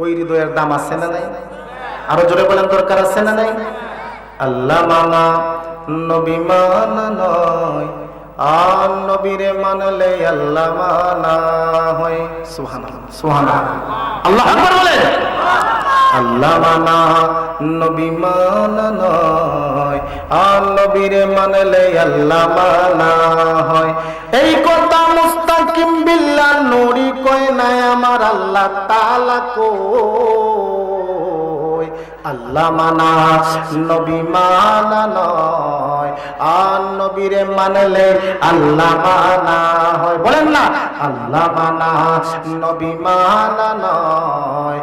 ওই হৃদয়ের দাম আছে না নাই? আরো জোরে বলেন, দরকার আছে না নাই? আল্লাহ মানা নবী মানা নয়, আর নবীরে মানলে আল্লাহ মানা হয়। সুবহানাল্লাহ, সুবহানাল্লাহ, আল্লাহু আকবার বলেন। আল্লাহ মানা নবী মানা নয়, আর নবীরে মানলে আল্লাহ মানা হয়। এই কথা মুস্তাকিম বিল্লাহ নূরি কয় নাই আমার আল্লাহ তাআলা কো। আল্লাহ মানা নবী মানা নয়, আর নবীরে মানলে আল্লাহ মানা হয়। বলেন না, আল্লাহ মানা নবী মানা নয়,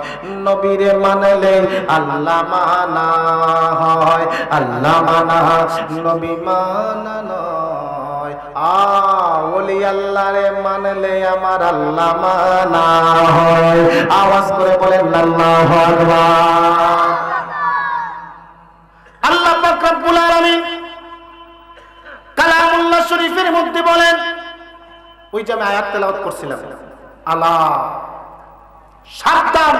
নবীরে মানলে আল্লাহ মানা হয়। আল্লাহ মানা নবী মানা নয়, ওলি আল্লাহরে মানলে আমার আল্লাহ মানা হয়। আওয়াজ করে বলেন, আল্লাহু আকবার। আল্লাহ পাক রব্বুল আলামিন কালামুল্লাহ শরীফের মধ্যে বলেন, ওই যে আমি আয়াত তেলাওয়াত করছিলাম, আলা সাবধান,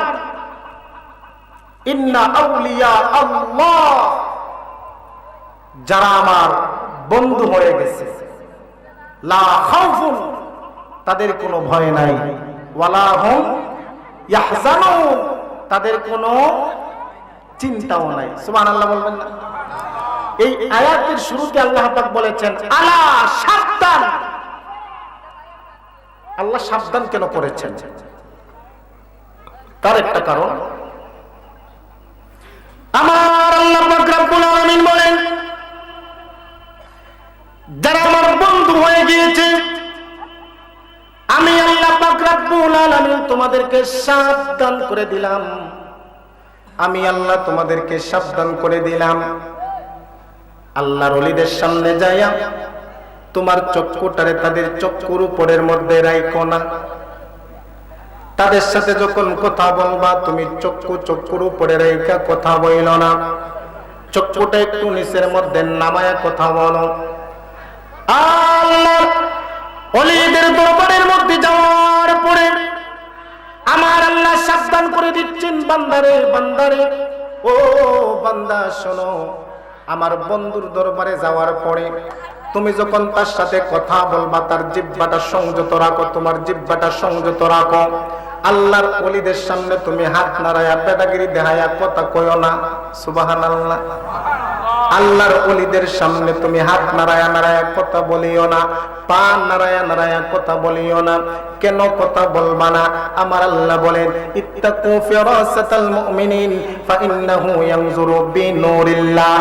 ইন্না আউলিয়া আল্লাহ, যারা আমার বন্ধু হয়ে গেছে, লা খাউফুন, তাদের কোনো ভয় নাই, ওয়ালা হুম ইয়াহজানুন, তাদের কোনো চিন্তাও নাই। সুবহানাল্লাহ বলবেন না? এই আয়াতের শুরুতে আল্লাহ পাক বলেছেন, আলা সাবধান। আল্লাহ সাবধান কেন করেছেন? তার একটা কারণ। আমার আল্লাহ পাক রব্বুল আলামিন বলেন, যারা আমার বন্ধু হয়ে গিয়েছে, আমি আল্লাহ পাক রব্বুল আলামিন তোমাদেরকে সাবধান করে দিলাম। আমি আল্লাহ তোমাদেরকে সাবধান করে দিলাম। আল্লাহর ওলিদের সামনে যাইয়া তোমার চক্ষুটারে তাদের চক্ষুর উপরের মধ্যে রাখো না। তাদের সাথে যখন কথা বলবা, তুমি চক্ষুর উপরে রেখা কথা বইল না, চক্ষুটা একটু নিচের মধ্যে নামায়া কথা বলো। আল্লাহর ওলিদের দরবারের মধ্যে যাওয়ার পরে আমার আল্লাহ সাবধান করে দিচ্ছেন, বান্দারে বান্দারে, ও বান্দা শোনো, আমার বন্ধুর দরবারে যাওয়ার পরে তুমি যখন তার সাথে কথা বলবা, তার জিহ্বাটা সংযত রাখো, তোমার জিহ্বাটা সংযত রাখো। আল্লাহর ওলিদের সামনে তুমি হাত নাড়ায়া বেদাগিরি দেখায়া কথা কইও না। সুবহানাল্লাহ। আল্লাহর ওলিদের সামনে তুমি হাত নাড়ায়া নাড়ায়া কথা বলিও না, পা নাড়ায়া নাড়ায়া কথা বলিও না। কেন কথা বলবা না? আমার আল্লাহ বলেন, ইত্তাকু ফিরাসাতাল মুমিনিন ফাইন্নাহু ইয়ানজুরু বিনুরিল্লাহ।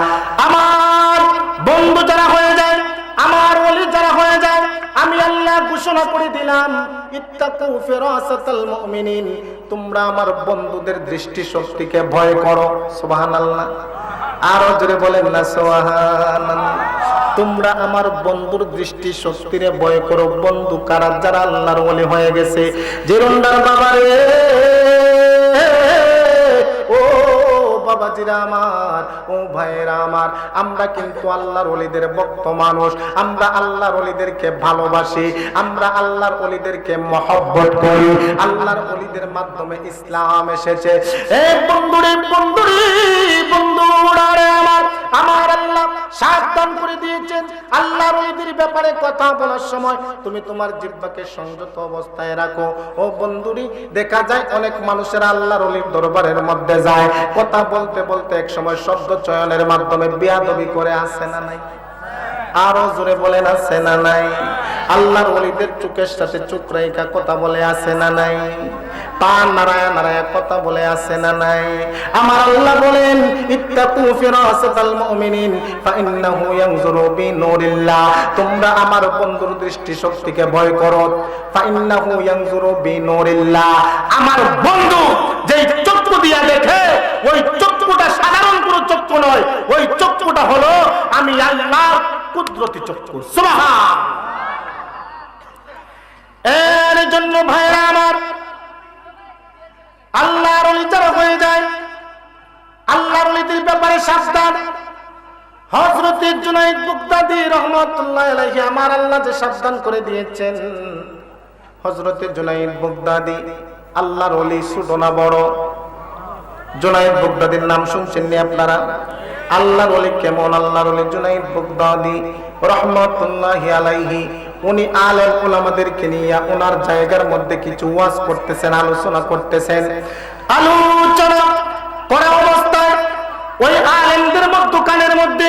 আমার বন্ধু যারা হয়ে যায়, আমার ওলি যারা হয়ে যায়, আমি আল্লাহ ঘোষণা করে দিলাম, ইত্তাকু ফিরাসাতাল মুমিনিন, তোমরা আমার বন্ধুদের দৃষ্টি শক্তিকে ভয় করো। সুবহানাল্লাহ। আরো জোরে বলেন না সুবহানাল্লাহ। তোমরা আমার বন্ধুর দৃষ্টি শক্তিরে ভয় করো। বন্ধু কারা? যারা আল্লাহর ওলি হয়ে গেছে। জিরুন্ডার বাবারে, ও বাবাজিরা আমার, ও ভাইরা আমার, আমরা কিন্তু আল্লাহর ওলিদের ভক্ত মানুষ। আমরা আল্লাহর ওলিদেরকে ভালোবাসি, আমরা আল্লাহর ওলিদেরকে মহব্বত করি। আল্লাহর ওলিদের মাধ্যমে ইসলাম এসেছে। এ বন্ধুরে বন্ধুরে বন্ধুরারে আমার, আমার আল্লাহ সাবধান করে দিয়েছেন, আল্লাহর ওলিদের ব্যাপারে কথা বলার সময় তুমি তোমার জিহ্বাকে সংযত অবস্থায় রাখো। ও বন্ধুরি, দেখা যায় অনেক মানুষেরা আল্লাহর ওলির দরবারের মধ্যে যায়, কথা বলতে বলতে এক সময় শব্দ চয়নের মাধ্যমে বেয়াদবি করে। আছে না নাই? আরো জোরে বলেন, আছে না নাই? আল্লাহর ওলিদের চোখের সাথে চোখ রাইখা কথা বলে। আছে না নাই? পা নাড়ায়া নাড়ায়া কথা বলে। আছে না নাই? আমার আল্লাহ বলেন, ইত্তাকু ফিরাসাতাল মুমিনিন ফাইন্নাহু ইয়ানজুরু বিনুরিল্লাহ, তোমরা আমার বন্ধুর দৃষ্টি শক্তিকে ভয় করো। ফাইন্নাহু ইয়ানজুরু বিনুরিল্লাহ, আমার বন্ধু যেই চক্ষু দিয়া দেখে, ওই চক্ষুটা সাধারণ কোনো চক্ষু নয়, ওই চক্ষুটা হলো আমি আল্লাহর কুদরতি চক্ষু। সুবহান। এর জন্য ভাইরা আমার, আল্লাহর ওলি যারা হয়ে যায়, আল্লাহর ওলিদের ব্যাপারে সাবধান। হযরত জুনায়েদ বাগদাদী রাহমাতুল্লাহ আলাইহি, আমার আল্লাহ যে সাবধান করে দিয়েছেন। হযরত জুনায়েদ বাগদাদী আল্লাহর ওলি, ছোট না বড়? জুনায়েদ বাগদাদীর নাম শুনছেন নি আপনারা? আল্লাহর ওলি কেমন? আল্লাহর ওলি জুনায়েদ বাগদাদী রাহমাতুল্লাহি আলাইহি, উনি আলেম উলামাদেরকে নিয়ে ওনার জায়গার মধ্যে কিছু ওয়াজ করতেছেন, আলোচনা করতেছেন। আলোচনা করা অবস্থায় ওই আলেমদের মধ্যে কানের মধ্যে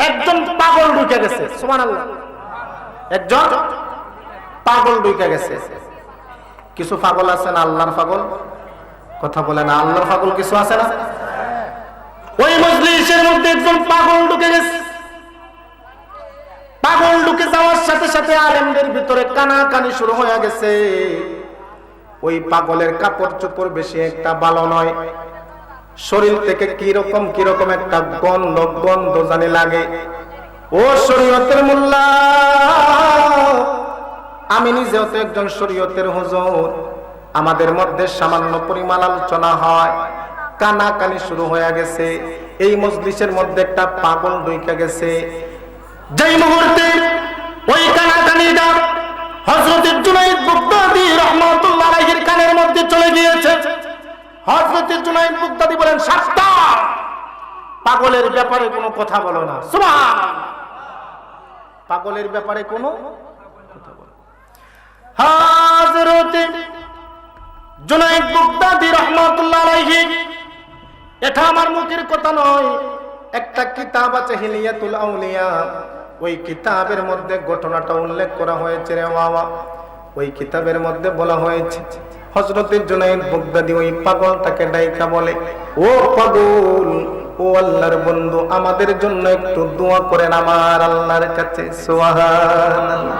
একজন পাগল ঢুকে গেছে। সুবহানাল্লাহ। একজন পাগল ঢুকে গেছে। কিছু পাগল আছে না আল্লাহর পাগল? কথা বলে না, আল্লাহর পাগল কিছু আছে না? ওই মজলিসের মধ্যে একজন পাগল ঢুকে গেছে। পাগল ঢুকে যাওয়ার সাথে সাথে আলেমদের ভিতরে কানাকানি শুরু হয়ে গেছে। ওই পাগলের কাপড় চোপড় বেশি একটা ভালো নয়, শরীর থেকে কিরকম কিরকম একটা গন্ধ গন্ধ জানি লাগে। ও শরীয়তের মোল্লা, আমি নিজেও তো একজন শরীয়তের হুজুর, আমাদের মধ্যে সামান্য পরিমাণ আলোচনা হয়, কানাকানি শুরু হয়ে গেছে। এই মজলিসের মধ্যে একটা পাগল ঢুকে গেছে। যেই মুহূর্তে ওই কানাকানিটা হযরত জুনায়েদ বাগদাদী রাহমাতুল্লাহ আলাইহির কানের মধ্যে চলে গিয়েছে, হযরত জুনায়েদ বাগদাদী বলেন, সাবধান, পাগলের ব্যাপারে কোনো কথা বলো না। সুবহানাল্লাহ। পাগলের ব্যাপারে কোনো কথা বলো। হযরত জুনায়েদ বাগদাদী রাহমাতুল্লাহ আলাইহি, এটা আমার মুখের কথা নয়, একটা কিতাব আছে হিলিয়াতুল আউলিয়া, ওই কিতাবের মধ্যে ঘটনাটা উল্লেখ করা হয়েছে রে বাবা। ওই কিতাবের মধ্যে বলা হয়েছে, হযরত জুনায়েদ বাগদাদী ওই পাগলটাকে ডাইকা বলে, ও পাগল, ও আল্লাহর বন্ধু, আমাদের জন্য একটু দোয়া করেন আমার আল্লাহর কাছে। সুবহানাল্লাহ।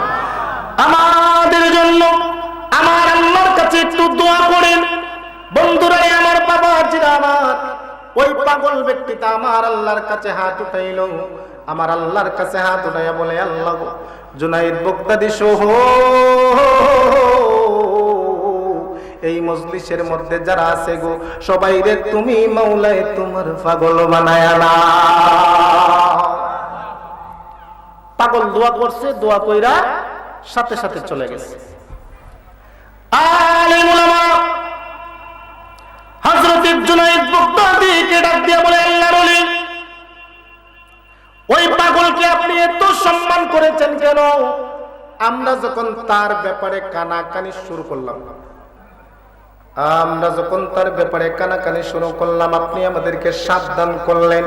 আমাদের জন্য আমার আল্লাহর কাছে একটু দোয়া করেন। বন্ধুরা আমার, বাবাজিরা আমার, ওই পাগল ব্যক্তিটা আমার আল্লাহর কাছে হাত উঠাইল। আমার আল্লাহর কাছে হাত উঠাইয়া বলে, আল্লাহ, জুনায়েদ বাগদাদী সহ এই মজলিসের মধ্যে যারা আছে গো, সবাই রে তুমি মাওলায় তোমার পাগল বানায়া না। পাগল দোয়া করছে, দোয়া কইরা সাথে সাথে চলে গেছে। আলেম উলামা হযরত জুনায়েদ বাগদাদীকে ডাক দিয়ে বলে, আল্লাহর ওলি, ওই পাগলকে আপনি এত সম্মান করেছেন কেন? আমরা যখন তার ব্যাপারে কানাকানি শুরু করলাম, আমরা যখন তার ব্যাপারে কানাকানি শুরু করলাম, আপনি আমাদেরকে সাবধান করলেন।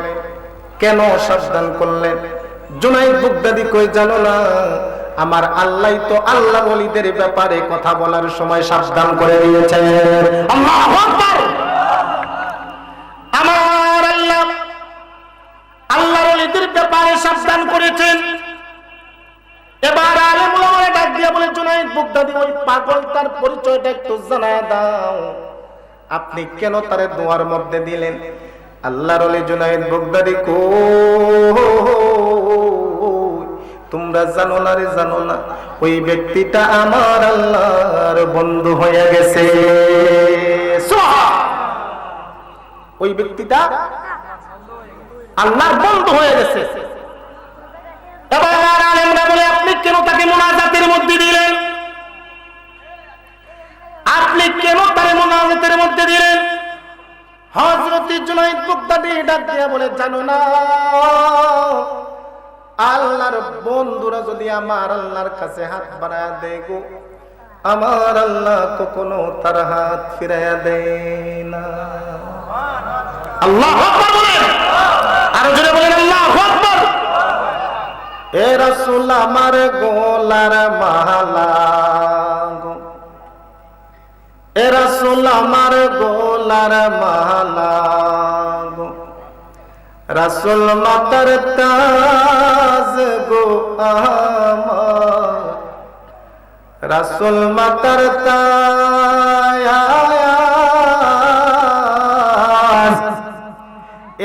কেন সাবধান করলেন? জুনাইদ বাগদাদি কই জানো না, আমার আল্লাহ তো আল্লাহ ওলিদের ব্যাপারে কথা বলার সময় সাবধান করে দিয়েছেন। আল্লাহু আকবার। আমার আল্লাহ আল্লাহর ওলিদের ব্যাপারে সাবধান করেছেন। এবার আলেম ওলামারা ডাক দিয়া বলে, জুনাইদ বাগদাদি ওই পাগলটার পরিচয়টা একটু জানায় দাও। আপনি কেন তারে দোয়ার মধ্যে দিলেন? আল্লাহর ওলি জুনাইদ বাগদাদি কো, তোমরা জানো না রে, জানো না, ওই ব্যক্তিটা আমার আল্লাহর বন্ধু হয়ে গেছে। ওই ব্যক্তিটা আল্লাহর বন্ধু হয়ে গেছে। এবার আলেমরা বলে, আপনি কেন তাকে মুনাজাতের মধ্যে দিলেন? আপনি কেন তাকে মুনাজাতের মধ্যে দিলেন? হযরত জুনাইদ বাগদাদি ডাক দিয়া বলে, জানো না, আল্লাহর বন্ধুরা যদি আমার আল্লাহর কাছে হাত বাড়ায় দেয় গো, আমার আল্লাহ কখনো তার হাত ফিরাইয়া দেয় না। আল্লাহু আকবার বলেন, আরো জোরে বলেন আল্লাহু আকবার। এ রাসূল আমার গোলার মালা গো, এ রাসূল আমার গোলার মালা গো, রাসূল মাতার তাজ গো আমার, রাসূল মাতার তাজ।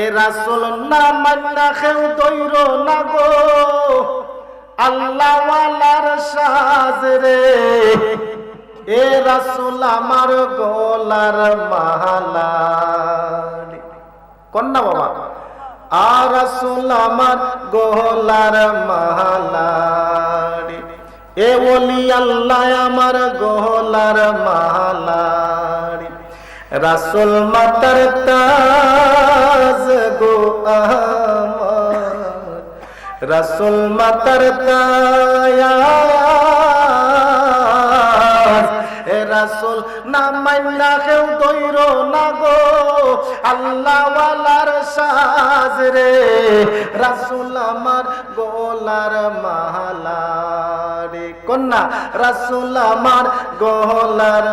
এ রাসূল না মান্না খেউ দইর না গো, আল্লাহ ওয়ালার সাজ রে। এ রাসূল আমার গোলার মালা, কন্যা বাবা, আর রাসূল আমার গোলার মালা, এ ওলি আল্লাহ আমার গোলার মালা, রাসূল মাতার তাজ গো আমার, রাসূল মাতার তাজ। এ রাসূল না মান্না কেউ দইর না গো, আল্লাহ ওয়ালার সাজ রে। রাসূল আমার গোলার মালা রে, কন্যা রাসূল আমার গোলার।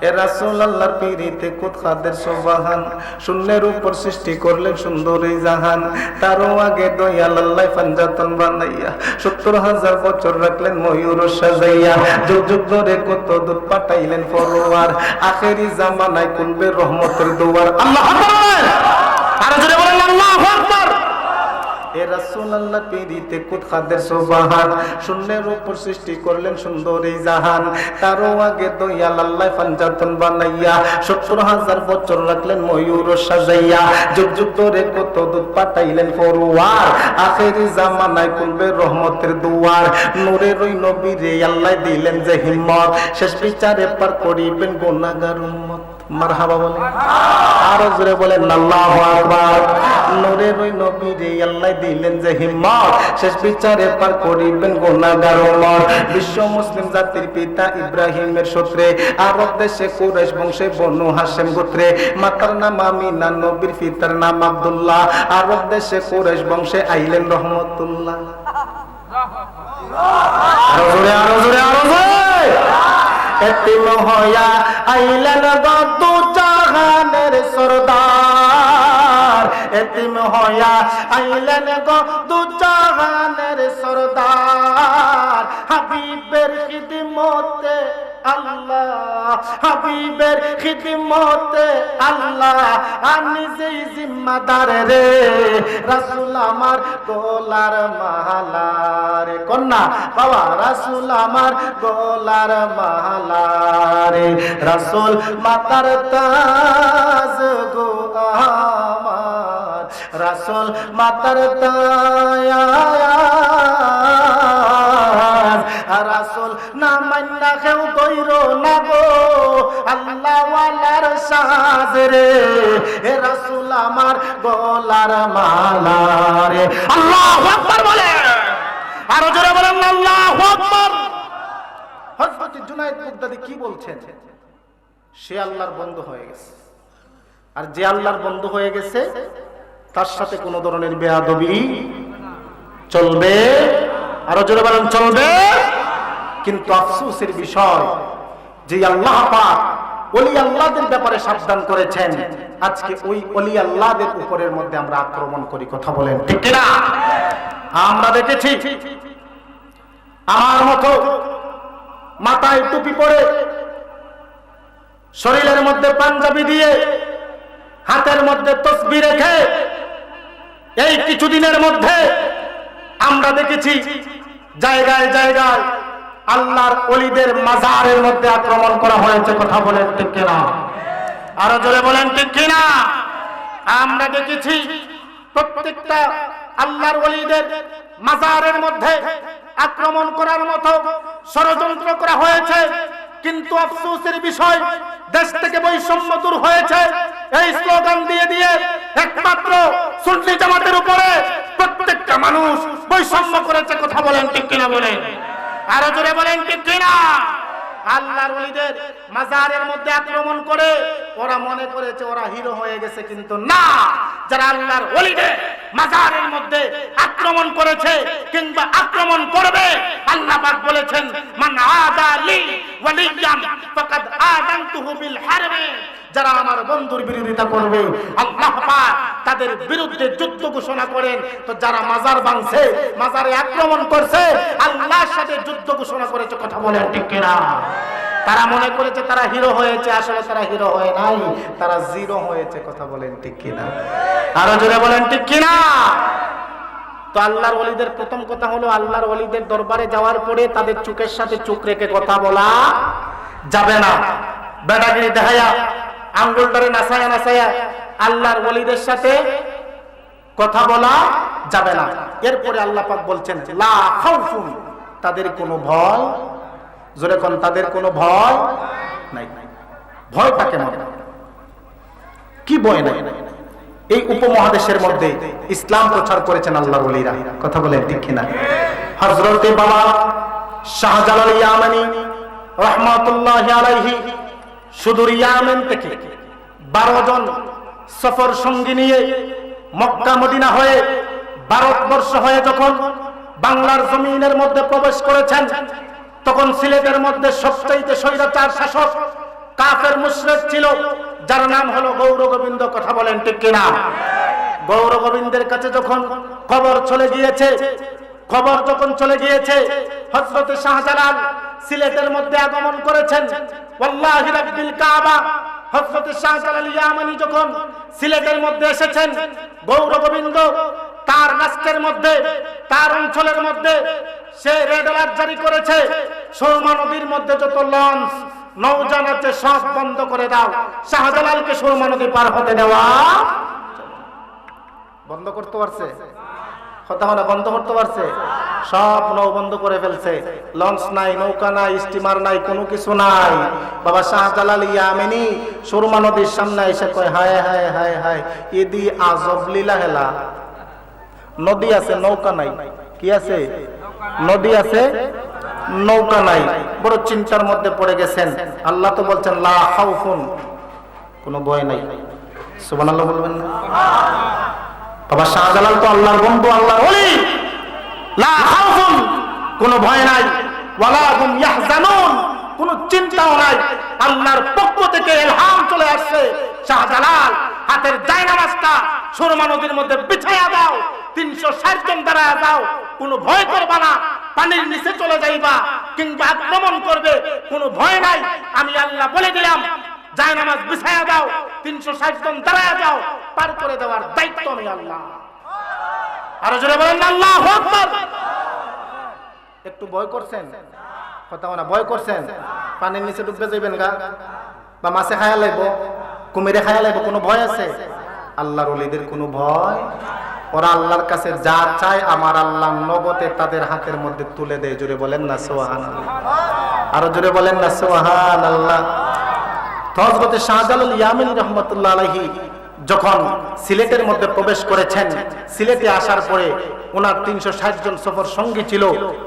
এ রাসূল আল্লাহর পীরিতে কুদখাদের সুবহান, শূন্যের উপর সৃষ্টি করলেন সুন্দর এই জাহান। তারও আগে দয়াল আল্লাহ পাঞ্জাতন বানাইয়া ৭০,০০০ বছর রাখলেন ময়ূর সাজাইয়া। যুগ যুগ ধরে কত দুধ পাঠাইলেন ফরোয়ার, আখেরি জামানায় খুলবে রহমতের দুয়ার। আল্লাহু আকবার, আর জোরে বলেন আল্লাহু আকবার। এ রাসূল আল্লাহর পীরিতে কুদখাদের সুবহান, শূন্যের উপর সৃষ্টি করলেন সুন্দর এই জাহান। তারও আগে দয়াল আল্লাহ পাঞ্জাতন বানাইয়া ৭০,০০০ বছর রাখলেন ময়ূর সাজাইয়া। যুগ যুগ ধরে কত দুধ পাঠাইলেন ফরোয়ার, আখেরি জামানায় খুলবে রহমতের দুয়ার। নূরের ওই নবীরে আল্লাহ দিলেন যে হিম্মত, শেষ বিচারে পার করিবেন গুনাহগার উম্মত। মারহাবা বলেন, আরো জোরে বলেন আল্লাহু আকবার। নূরের ওই নবীরে আল্লাহ দিলেন যে হিম্মত, শেষ বিচারে পার করিবেন গুনাহগার উম্মত। বিশ্ব মুসলিম জাতির পিতা ইব্রাহিমের সূত্রে, আরব দেশে কুরাইশ বংশে বনু হাশেম গোত্রে। মাতার নাম আমিনা, নবীর পিতার নাম আব্দুল্লাহ। আরব দেশে কুরাইশ বংশে আইলেন রহমতুল্লাহ। আরো জোরে, আরো জোরে, আরো জোরে। এতিম হইয়া আইলেন দু জাহানের সরদার, এতিম হইয়া আইলেন দু জাহানের সরদার। হাবিবের খিদমতে আল্লাহ, হাবিবের খিদমতে আল্লাহ, আমি যেই জিম্মাদার রে। রাসূল আমার গোলার মালা রে, কন্যা বাবা, রাসূল আমার গোলার মালা রে। রাসূল মাতার তাজ গো আমার, রাসূল মাতার তাজ। রাসূল না মান্না কেউ দইর না গো, আল্লাহ ওয়ালার সাজ রে। এ রাসূল আমার গোলার মালা রে। আল্লাহু আকবার বলে, আরো জোরে বলেন আল্লাহু আকবার। হযরত জুনাইদ বাগদাদি কি বলছেন? সে আল্লাহর বন্ধু হয়ে গেছে। আর যে আল্লাহর বন্ধু হয়ে গেছে তার সাথে কোনো ধরনের বেয়াদবি চলবে, আরো জোরে বলেন চলবে। কিন্তু আফসোসের বিষয় যে আল্লাহ পাক ওলি আল্লাহদের ব্যাপারে সাবধান করেছেন, আজকে ওই ওলি আল্লাহদের উপরের মধ্যে আমরা আক্রমণ করি। কথা বলেন ঠিক কিনা? আমরা দেখেছি আমার মতো মাথায় টুপি পরে, শরীরের মধ্যে পাঞ্জাবি দিয়ে, হাতের মধ্যে তসবিহ রেখে এই কিছুদিনের মধ্যে আমরা দেখেছি জায়গায় জায়গায় আল্লাহর ওলিদের মাজারের মধ্যে আক্রমণ করা হয়েছে। কথা বলেন ঠিক কিনা? আরো জোরে বলেন ঠিক কিনা? আমরা দেখেছি প্রত্যেকটা আল্লাহর ওলিদের মাজারের মধ্যে আক্রমণ করার মতো ষড়যন্ত্র করা হয়েছে। কিন্তু আফসোসের বিষয়, দেশ থেকে বৈষম্য দূর হয়েছে এই স্লোগান দিয়ে দিয়ে। একমাত্র সুন্নি জামাতের উপরে প্রত্যেকটা মানুষ বৈষম্য করেছে। কথা বলেন ঠিক কিনা? বলেন আরো জোরে বলেন ঠিক কিনা? আল্লাহর ওলিদের মাজারের মধ্যে আক্রমণ করে ওরা মনে করেছে ওরা হিরো হয়ে গেছে, কিন্তু না। যারা আল্লাহর ওলিদের মাজারের মধ্যে আক্রমণ করেছে কিংবা আক্রমণ করবে, আল্লাহ পাক বলেছেন মান আদা লি ওয়ালিয়ান ফাকাদ আযানতুহু বিল হারবি। যারা আমার বন্ধুর বিরোধিতা করবে আল্লাহ পাক তাদের বিরুদ্ধে যুদ্ধ ঘোষণা করেন। তো যারা মাজার ভাঙছে, মাজারে আক্রমণ করছে, আল্লাহর সাথে যুদ্ধ ঘোষণা করেছে। কথা বলেন ঠিক কিনা? তারা মনে করেছে তারা হিরো হয়েছে, আসলে তারা হিরো হয় নাই, তারা জিরো হয়েছে। কথা বলেন ঠিক কিনা? আরো জোরে বলেন ঠিক কিনা? তো আল্লাহর ওলিদের প্রথম কথা হলো, আল্লাহর ওলিদের দরবারে যাওয়ার পরে তাদের চোখের সাথে চোখ রেখে কথা বলা যাবে না। বেটাগিরি দেখায়া, আঙ্গুলটারে নাচায়া নাচায়া আল্লাহর ওলিদের সাথে কথা বলা যাবে না। এরপরে আল্লাহ পাক বলছেন লা খাউফুন, তাদের কোনো ভয়, জোরে কোন, তাদের কোনো ভয় নাই। ভয়টা কেমন? কি ভয় নাই? এই উপমহাদেশের মধ্যে ইসলাম প্রচার করেছেন আল্লাহর ওলিরা। কথা বলেন ঠিক কিনা? হযরতে বাবা শাহজালাল ইয়ামানি রাহমাতুল্লাহি আলাইহি সুদূর ইয়ামেন থেকে 12 জন সফর সঙ্গী নিয়ে মক্কা মদিনা হয়ে ভারতবর্ষ হয়ে যখন বাংলার জমিনের মধ্যে প্রবেশ করেছেন, তখন সিলেটের মধ্যে সবচাইতে স্বৈরাচার শাসক কাফের মুশরিক ছিল, যার নাম হলো গৌর গোবিন্দ। কথা বলেন ঠিক কিনা? গৌর গোবিন্দের কাছে যখন খবর চলে গিয়েছে, খবর যখন চলে গিয়েছে হযরত শাহজালাল সিলেটের মধ্যে আগমন করেছেন, ওয়াল্লাহি রাব্বিল কাবা, হযরত শাহজালাল ইয়ামানি যখন সিলেটের মধ্যে এসেছেন, গৌর গোবিন্দ তার রাষ্ট্রের মধ্যে, তার অঞ্চলের মধ্যে সে রেড অ্যালার্ট জারি করেছে, সুরমা নদীর মধ্যে যত লঞ্চ নৌযান আছে সব বন্ধ করে দাও। শাহজালালকে সুরমা নদী পার হতে দেওয়া বন্ধ করতে পারছে? কথা বলা বন্ধ করতে পারছে? সব নৌ বন্ধ করে ফেলছে। লঞ্চ নাই, নৌকা নাই, স্টিমার নাই, কোনো কিছু নাই। বাবা শাহজালাল ইয়ামেনি সুরমা নদীর সামনে এসে কয় হায় হায় হায় হায়, ইদি আজব লীলা হেলা। নদী আছে, নৌকা নাই। কি আছে? নদী আছে, নৌকা নাই। বড় চিন্তার মধ্যে পড়ে গেছেন। আল্লাহ তো বলছেন লা খাউফুন, কোনো ভয় নাই। সুবহানাল্লাহ বলবেন না? বাবা শাহজালাল তো আল্লাহর বন্ধু, আল্লাহর ওলি। লা খাউফুন, কোনো ভয় নাই। ওয়ালা হুম ইয়াহজানুন, কোনো চিন্তাও নাই। আল্লাহর পক্ষ থেকে ইলহাম চলে আসছে, শাহজালাল হাতের জায়নামাজটা সুরমা নদীর মধ্যে বিছায়া দাও, 360 জন দাঁড়ায় যাও, কোনো ভয় করবা না। পানির নিচে চলে যাইবা কিংবা আক্রমণ করবে, কোনো ভয় নাই। আমি আল্লাহ বলে দিলাম জায়নামাজ বিছায়া দাও, 360 জন দাঁড়ায় যাও, পার করে দেওয়ার দায়িত্ব আমি আল্লাহ। আরো জোরে বলেন আল্লাহু আকবার। একটু ভয় করছেন? কথা না, ভয় করছেন? পানির নিচে ডুববে যাইবেন গা, বা মাছে খায়া লাইব, কুমিরে খায়া লাইব, কোনো ভয় আছে? আল্লাহর ওলিদের কোনো ভয়? ওরা আল্লাহর কাছে যা চায় আমার আল্লাহ নগদে তাদের হাতের মধ্যে তুলে দেয়। জোরে বলেন না সুবহানাল্লাহ? আরো জোরে বলেন না সুবহানাল্লাহ? হযরত শাহজালাল ইয়ামানি রাহমাতুল্লাহ আলাইহি যখন সিলেটের মধ্যে প্রবেশ করেছেন, সিলেটে আসার পরে ওনার 360 জন সফর সঙ্গী ছিল,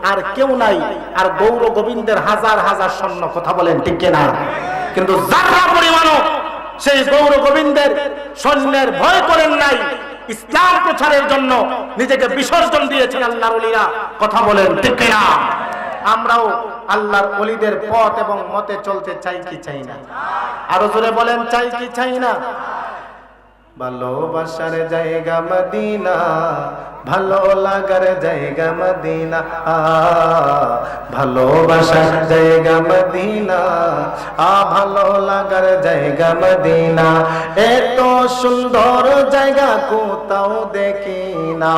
আর কেউ নাই। আর গৌর গোবিন্দের হাজার হাজার সৈন্য। কথা বলেন ঠিক কিনা? কিন্তু যারা পরিমাণও সেই গৌর গোবিন্দের সৈন্যের ভয় করেন নাই, ইসলাম প্রচারের জন্য নিজেকে বিসর্জন দিয়েছেন আল্লাহর ওলিরা। কথা বলেন ঠিক কিনা? আমরাও আল্লাহর ওলিদের পথ এবং মতে চলতে চাই কি চাই না? আরো জোরে বলেন, চাই কি চাই না? ভালোবাসার জায়গা মদিনা, ভালো লাগার জায়গা মদিনা, ভালোবাসার জায়গা মদিনা, ভালো লাগার জায়গা মদিনা। এত সুন্দর জায়গা কোথাও দেখি না,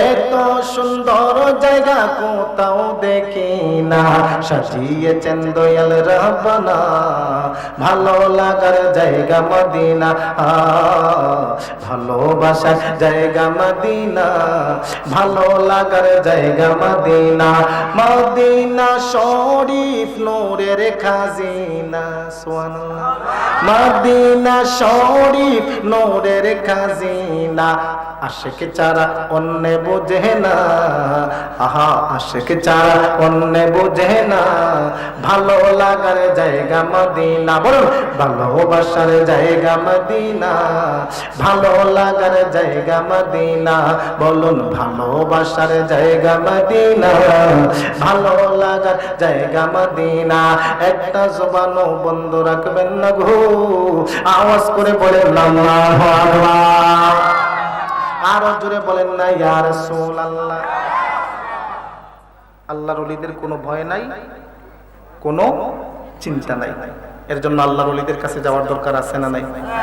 এত সুন্দর জায়গা কোথাও দেখি না, সাজিয়েছেন দয়াল রব্বানা ভালো লাগার জায়গা মদিনা, ভালোবাসার জায়গা মদিনা, ভালো লাগার জায়গা মদিনা। মদিনা শরীফ নূরের খাজিনা, সুবহানাল্লাহ। মদিনা শরীফ নূরের খাজিনা, আশিক ছাড়া অন্য বুঝে না, আহা আশিক ছাড়া অন্য বুঝে না, ভালো লাগার জায়গা মদিনা। বলুন, ভালোবাসার জায়গা মদিনা, ভালো লাগার জায়গা মদিনা। বলুন, ভালোবাসার জায়গা মদিনা, ভালো লাগার জায়গা মদিনা। একটা জবানও বন্ধ রাখবেন না গো, আওয়াজ করে বলেন আল্লাহু আকবার। আরো জোরে বলেন না ইয়া রাসূলুল্লাহ। আল্লাহর ওলিদের কোনো ভয় নাই, কোনো চিন্তা নাই। এর জন্য আল্লাহর ওলিদের কাছে যাওয়ার দরকার আছে না নাই?